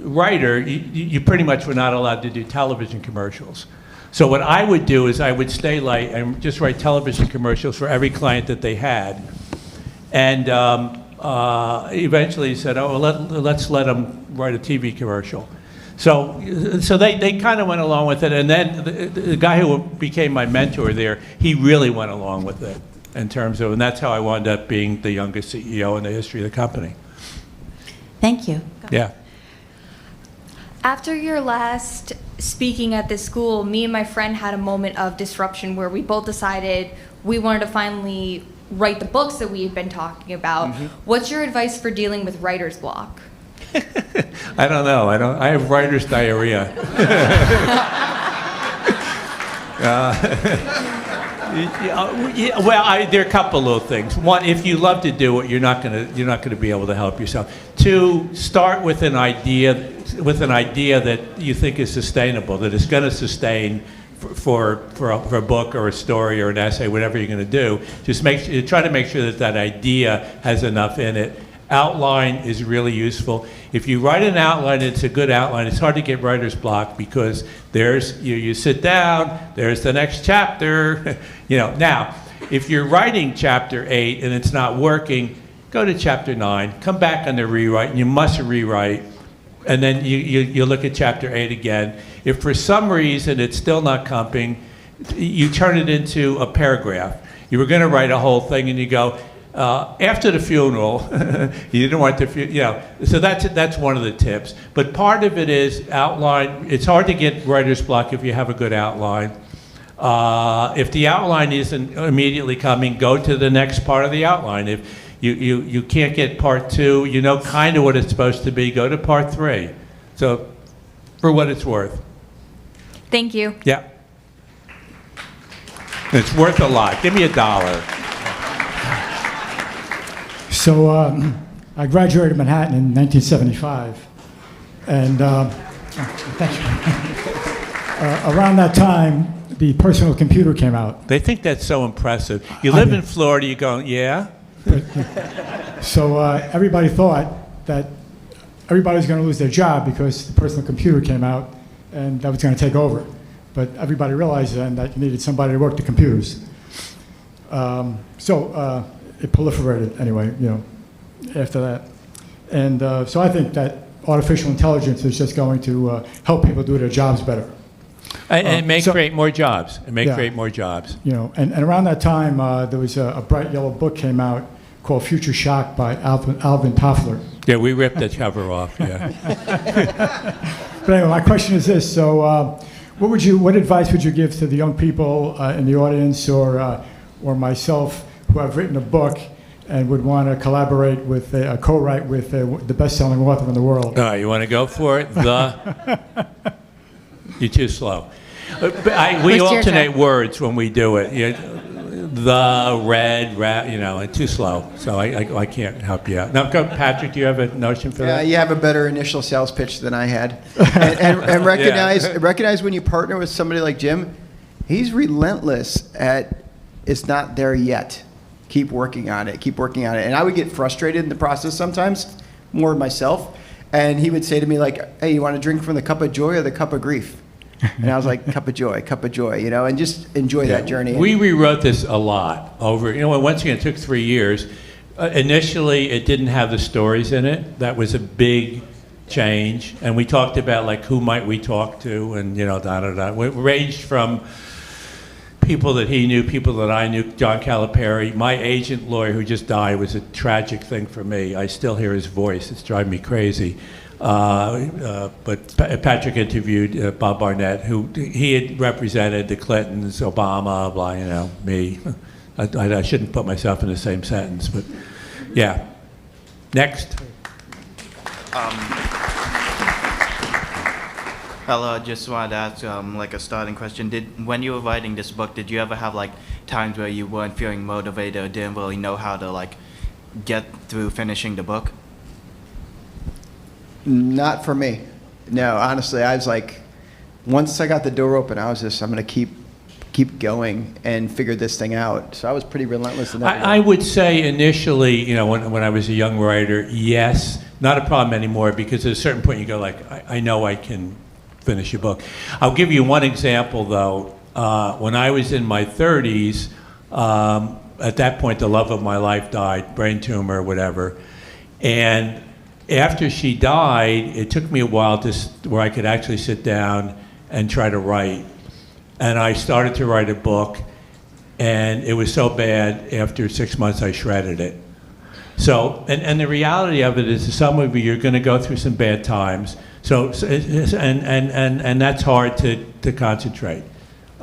writer, you pretty much were not allowed to do television commercials. So what I would do is I would stay late and just write television commercials for every client that they had. And eventually he said, "Oh, well, let's let him write a TV commercial." So they kind of went along with it, and then the guy who became my mentor there, he really went along with it in terms of, and that's how I wound up being the youngest CEO in the history of the company. Thank you. Yeah. After your last speaking at this school, me and my friend had a moment of disruption where we both decided we wanted to finally write the books that we had been talking about. Mm-hmm. What's your advice for dealing with writer's block? I don't know. I have writer's diarrhea. Well, there are a couple little things. One, if you love to do it, you're not gonna be able to help yourself. Two, start with an idea that you think is sustainable, that is going to sustain for a book or a story or an essay, whatever you're going to do. Just try to make sure that idea has enough in it. Outline is really useful. If you write an outline, it's a good outline. It's hard to get writer's block because you sit down, there's the next chapter. Now, if you're writing chapter 8 and it's not working, go to chapter 9, come back on the rewrite, and you must rewrite, and then you look at chapter 8 again. If for some reason it's still not comping, you turn it into a paragraph. You were going to write a whole thing, and you go, after the funeral, you didn't want to, so that's one of the tips. But part of it is outline. It's hard to get writer's block if you have a good outline. If the outline isn't immediately coming, go to the next part of the outline. If you can't get part 2, you know kind of what it's supposed to be, go to part 3. So, for what it's worth. Thank you. Yeah. It's worth a lot. Give me $1. So I graduated Manhattan in 1975, and thank you. Around that time, the personal computer came out. They think that's so impressive. You live in Florida, you're going, yeah? So everybody thought that everybody was going to lose their job because the personal computer came out, and that was going to take over. But everybody realized then that you needed somebody to work the computers. It proliferated anyway, after that. And so I think that artificial intelligence is just going to help people do their jobs better. And it may create more jobs. Create more jobs. And around that time, there was a bright yellow book came out called Future Shock by Alvin Toffler. Yeah, we ripped the cover off, yeah. But anyway, my question is this. So what advice would you give to the young people in the audience or myself who have written a book and would want to collaborate with, co-write with the best-selling author in the world? All right, you want to go for it? You're too slow. We alternate words when we do it. It's too slow. So I can't help you out. Now, Patrick, do you have a notion for that? Yeah, you have a better initial sales pitch than I had. And recognize when you partner with somebody like Jim, he's relentless at it's not there yet. Keep working on it. And I would get frustrated in the process sometimes, more myself. And he would say to me like, hey, you want to drink from the cup of joy or the cup of grief? And I was like, cup of joy, and just enjoy that journey. We rewrote this a lot over, once again, it took 3 years. Initially, it didn't have the stories in it. That was a big change. And we talked about like, who might we talk to, and It ranged from people that he knew, people that I knew. John Calipari, my agent lawyer who just died, was a tragic thing for me. I still hear his voice. It's driving me crazy. But Patrick interviewed Bob Barnett, who he had represented the Clintons, Obama, me. I shouldn't put myself in the same sentence, but yeah. Next. Hello, I just wanted to ask a starting question. When you were writing this book, did you ever have times where you weren't feeling motivated or didn't really know how to get through finishing the book? Not for me. No, honestly, I was like, once I got the door open, I was just, I'm going to keep going and figure this thing out. So I was pretty relentless in that. I would say initially, when I was a young writer, yes, not a problem anymore, because at a certain point you go I know I can finish a book. I'll give you one example though. When I was in my 30s, at that point, the love of my life died, brain tumor, whatever. And after she died, it took me a while where I could actually sit down and try to write. And I started to write a book, and it was so bad, after 6 months, I shredded it. So, and the reality of it is, some of you're going to go through some bad times. So and that's hard to concentrate.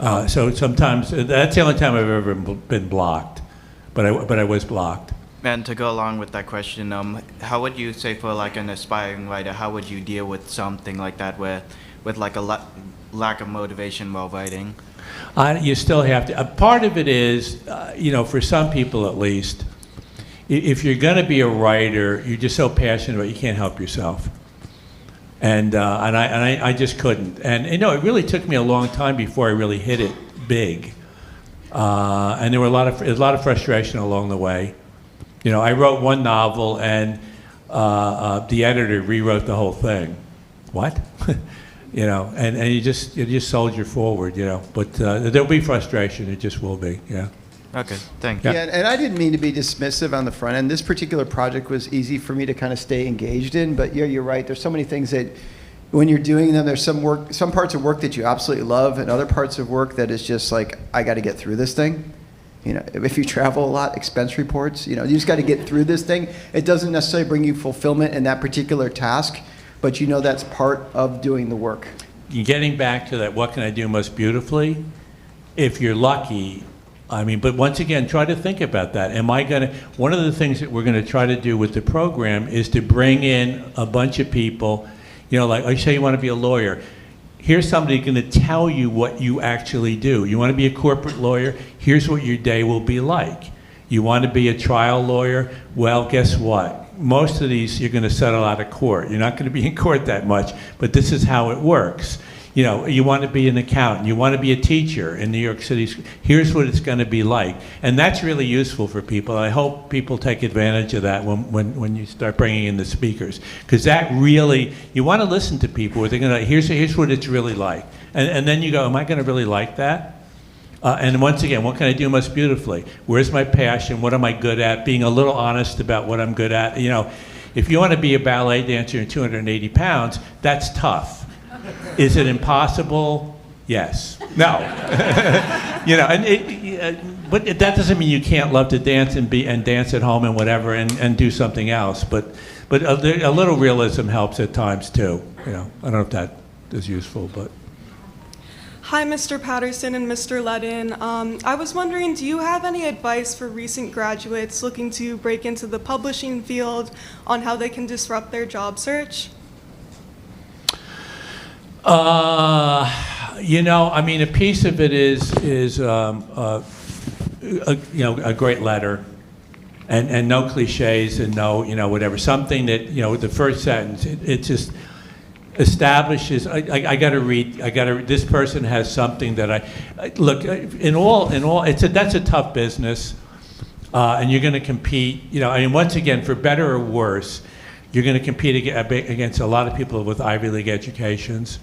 So sometimes, that's the only time I've ever been blocked, but I was blocked. And to go along with that question, how would you say, for like an aspiring writer, how would you deal with something like that, with like a lack of motivation while writing? You still have to. Part of it is, for some people at least, if you're going to be a writer, you're just so passionate about it, you can't help yourself. And I just couldn't. And it really took me a long time before I really hit it big. And there were a lot of frustration along the way. I wrote one novel, and the editor rewrote the whole thing. What? And you just soldier forward. But there'll be frustration. It just will be. Yeah. Okay, thank you. Yeah, and I didn't mean to be dismissive on the front end. This particular project was easy for me to kind of stay engaged in, but yeah, you're right. There's so many things that when you're doing them, there's some parts of work that you absolutely love, and other parts of work that is just like, I got to get through this thing. If you travel a lot, expense reports, you just got to get through this thing. It doesn't necessarily bring you fulfillment in that particular task, but that's part of doing the work. Getting back to that, what can I do most beautifully? If you're lucky, but once again, try to think about that. One of the things that we're going to try to do with the program is to bring in a bunch of people, like, I say you want to be a lawyer. Here's somebody going to tell you what you actually do. You want to be a corporate lawyer? Here's what your day will be like. You want to be a trial lawyer? Well, guess what? Most of these, you're going to settle out of court. You're not going to be in court that much, but this is how it works. You want to be an accountant, you want to be a teacher in New York City. Here's what it's going to be like. And that's really useful for people. I hope people take advantage of that when you start bringing in the speakers. Because that really, you want to listen to people where they're going to, here's what it's really like. And then you go, am I going to really like that? And once again, what can I do most beautifully? Where's my passion? What am I good at? Being a little honest about what I'm good at. If you want to be a ballet dancer and 280 pounds, that's tough. Is it impossible? Yes. No. But that doesn't mean you can't love to dance and dance at home and whatever and do something else. But a little realism helps at times too. I don't know if that is useful, but. Hi, Mr. Patterson and Mr. Leddin. I was wondering, do you have any advice for recent graduates looking to break into the publishing field on how they can disrupt their job search? A piece of it is a great letter, and no cliches and no, whatever. Something that, the first sentence, it just establishes. I got to read. This person has something that look. In all, that's a tough business, and you're going to compete. Once again, for better or worse, you're going to compete against a lot of people with Ivy League educations.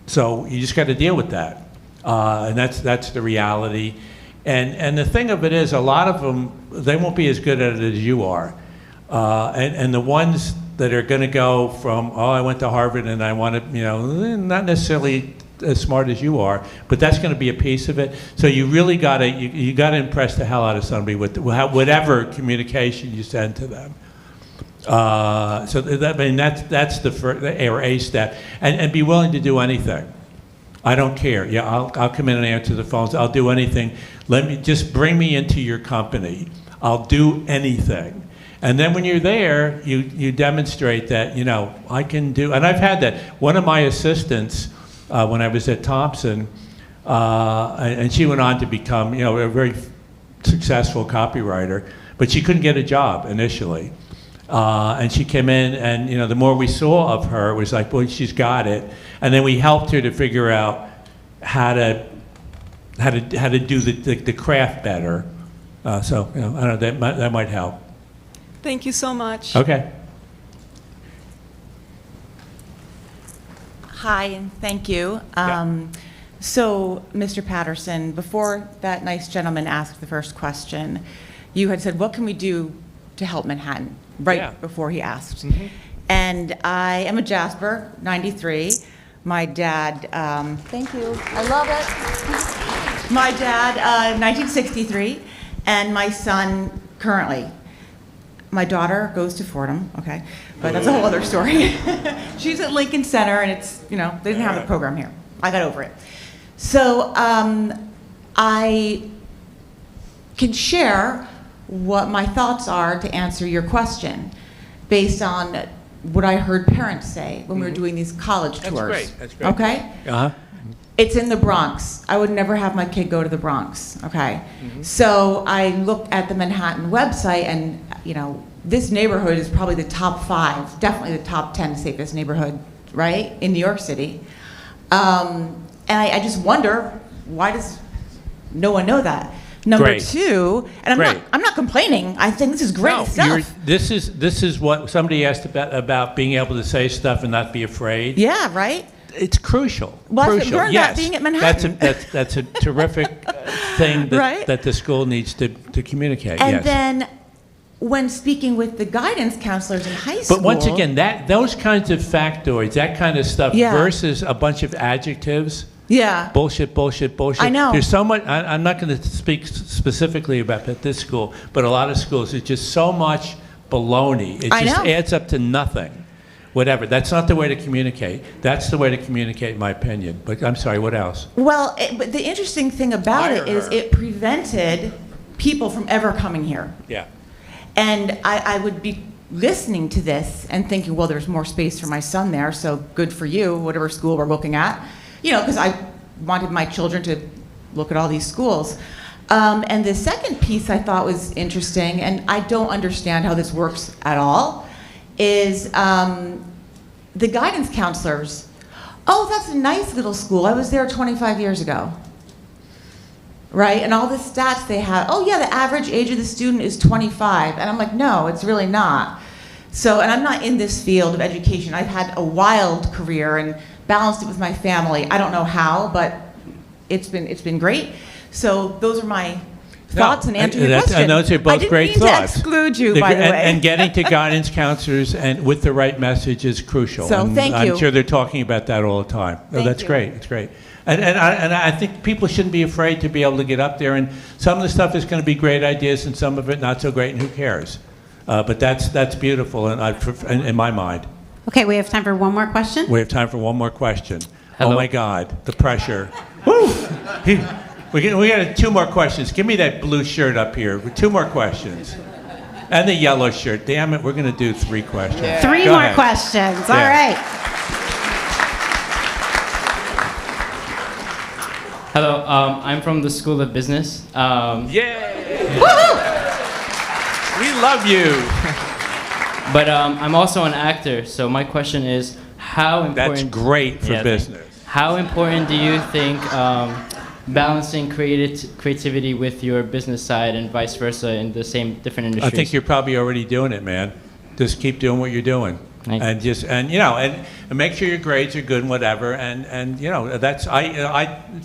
So you just got to deal with that, and that's the reality. And the thing of it is, a lot of them, they won't be as good at it as you are, and the ones that are going to go from, I went to Harvard and I want to, not necessarily as smart as you are, but that's going to be a piece of it. So you really got to you got to impress the hell out of somebody with whatever communication you send to them. So that's the first, or a step, and be willing to do anything. I don't care. Yeah, I'll come in and answer the phones. I'll do anything. Just bring me into your company. I'll do anything. And then when you're there, you demonstrate that I can do. And I've had that. One of my assistants, when I was at Thompson, and she went on to become a very successful copywriter, but she couldn't get a job initially. And she came in, and the more we saw of her, it was like, well, she's got it. And then we helped her to figure out how to do the craft better. So I don't know, that might help. Thank you so much. Okay. Hi, and thank you. Yeah. So, Mr. Patterson, before that nice gentleman asked the first question, you had said, what can we do to help Manhattan? Right before he asked. Mm-hmm. And I am a Jasper, 93. My dad, thank you, I love it. My dad, 1963, and my son currently. My daughter goes to Fordham, okay, but that's a whole other story. She's at Lincoln Center, and it's, they didn't have the program here. I got over it. So I can share what my thoughts are to answer your question based on what I heard parents say when we were doing these college tours. That's great. Okay? Uh-huh. It's in the Bronx. I would never have my kid go to the Bronx, okay? So I looked at the Manhattan website, and, this neighborhood is probably the top 5, definitely the top 10 safest neighborhood, right, in New York City. And I just wonder, why does no one know that? Number 2, and I'm not complaining. I think this is great stuff. This is what somebody asked about being able to say stuff and not be afraid. Yeah, right. It's crucial. Well, crucial. Learn that being at Manhattan. That's a terrific thing that, right? that the school needs to communicate. And then, when speaking with the guidance counselors in high school. But once again, those kinds of factoids, that kind of stuff, versus a bunch of adjectives. Yeah. Bullshit, bullshit, bullshit. I know. There's so much. I'm not going to speak specifically about this school, but a lot of schools, it's just so much baloney. It just adds up to nothing. Whatever. That's not the way to communicate. That's the way to communicate, in my opinion. But I'm sorry, what else? Well, but the interesting thing about it is it prevented people from ever coming here. Yeah. And I would be listening to this and thinking, well, there's more space for my son there, so good for you, whatever school we're looking at. Because I wanted my children to look at all these schools. And the second piece I thought was interesting, and I don't understand how this works at all, is the guidance counselors. Oh, that's a nice little school. I was there 25 years ago. Right? And all the stats they have. Oh, yeah, the average age of the student is 25. And I'm like, no, it's really not. So, and I'm not in this field of education. I've had a wild career and balanced it with my family. I don't know how, but it's been great. So those are my thoughts and answering your question. And those are both great thoughts. I didn't mean to exclude you, by the way. And getting to guidance counselors and with the right message is crucial. So thank you. I'm sure they're talking about that all the time. That's great. It's great. And I think people shouldn't be afraid to be able to get up there. And some of the stuff is going to be great ideas, and some of it not so great, and who cares? But that's beautiful, in my mind. Okay, we have time for one more question. We have time for one more question. Hello. Oh my God, the pressure. Woo! We got 2 more questions. Give me that blue shirt up here. 2 more questions. And the yellow shirt. Damn it, we're going to do 3 questions. Yeah. 3 more questions. All right. Hello, I'm from the School of Business. Yay! We love you. But I'm also an actor, so my question is, how important... That's great for business. How important do you think balancing creativity with your business side and vice versa in the same different industries? I think you're probably already doing it, man. Just keep doing what you're doing. And make sure your grades are good and whatever. And that's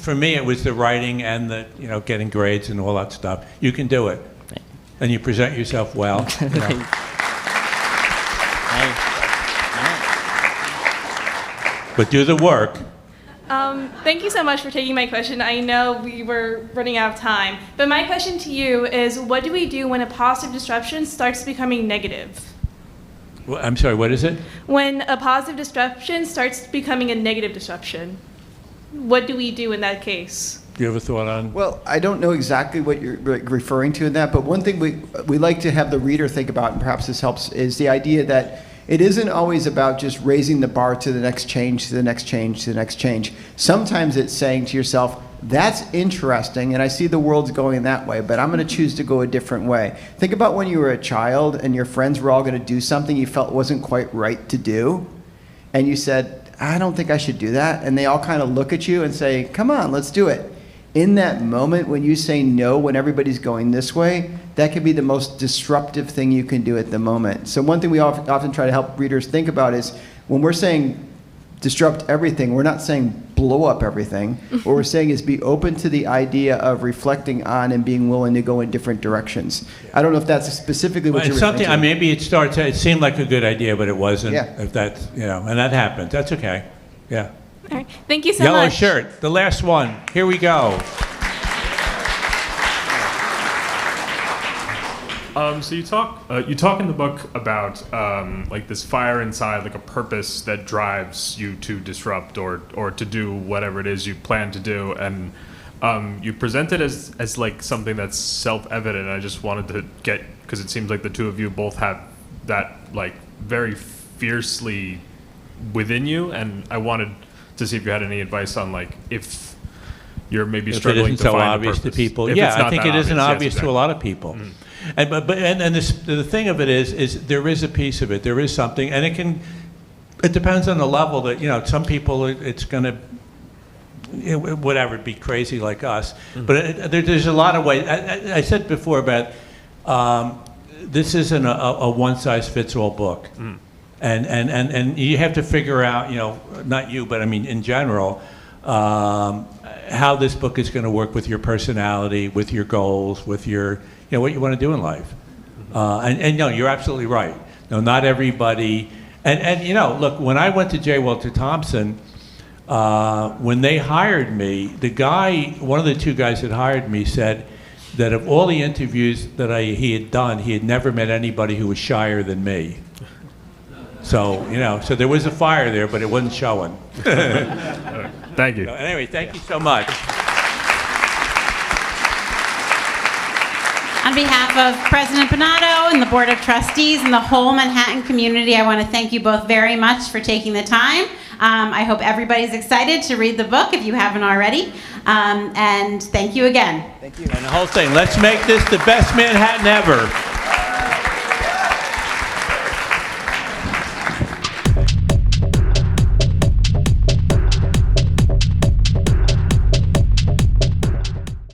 for me it was the writing and the getting grades and all that stuff. You can do it, and you present yourself well. But do the work. Thank you so much for taking my question. I know we were running out of time, but my question to you is, what do we do when a positive disruption starts becoming negative? Well, I'm sorry, what is it? When a positive disruption starts becoming a negative disruption, what do we do in that case? Do you have a thought on? Well, I don't know exactly what you're referring to in that, but one thing we like to have the reader think about, and perhaps this helps, is the idea that it isn't always about just raising the bar to the next change, to the next change, to the next change. Sometimes it's saying to yourself, that's interesting, and I see the world's going that way, but I'm going to choose to go a different way. Think about when you were a child and your friends were all going to do something you felt wasn't quite right to do, and you said, I don't think I should do that, and they all kind of look at you and say, come on, let's do it. In that moment, when you say no, when everybody's going this way, that could be the most disruptive thing you can do at the moment. So one thing we often try to help readers think about is when we're saying disrupt everything. We're not saying blow up everything. What we're saying is be open to the idea of reflecting on and being willing to go in different directions. I don't know if that's specifically what you're referring to. Maybe it seemed like a good idea, but it wasn't. Yeah. If that's, and that happens. That's okay. Yeah. All right. Thank you so Yellow much. shirt, the last one. Here we go. So you talk in the book about like this fire inside, like a purpose that drives you to disrupt or to do whatever it is you plan to do, and you present it as like something that's self-evident. I just wanted to get, because it seems like the two of you both have that like very fiercely within you, and I wanted to see if you had any advice on like if you're maybe struggling to find a purpose. If it isn't so obvious to people. If Yeah, it's I think it isn't obvious to a lot of people. Mm-hmm. And the thing of it is there is a piece of it. There is something, and it depends on the level that, some people it's going to, whatever, be crazy like us. Mm-hmm. But there's a lot of ways. I said before about this isn't a one-size-fits-all book. Mm-hmm. And you have to figure out, not you, but I mean in general, how this book is going to work with your personality, with your goals, with your, what you want to do in life. And no, you're absolutely right. No, not everybody. And look, when I went to J. Walter Thompson, when they hired me, one of the two guys that hired me said that of all the interviews that he had done, he had never met anybody who was shyer than me. So, so there was a fire there, but it wasn't showing. Thank you. So anyway, thank you so much. On behalf of President Bonato and the Board of Trustees and the whole Manhattan community, I want to thank you both very much for taking the time. I hope everybody's excited to read the book if you haven't already. And thank you again. Thank you. And the whole thing, let's make this the best Manhattan ever.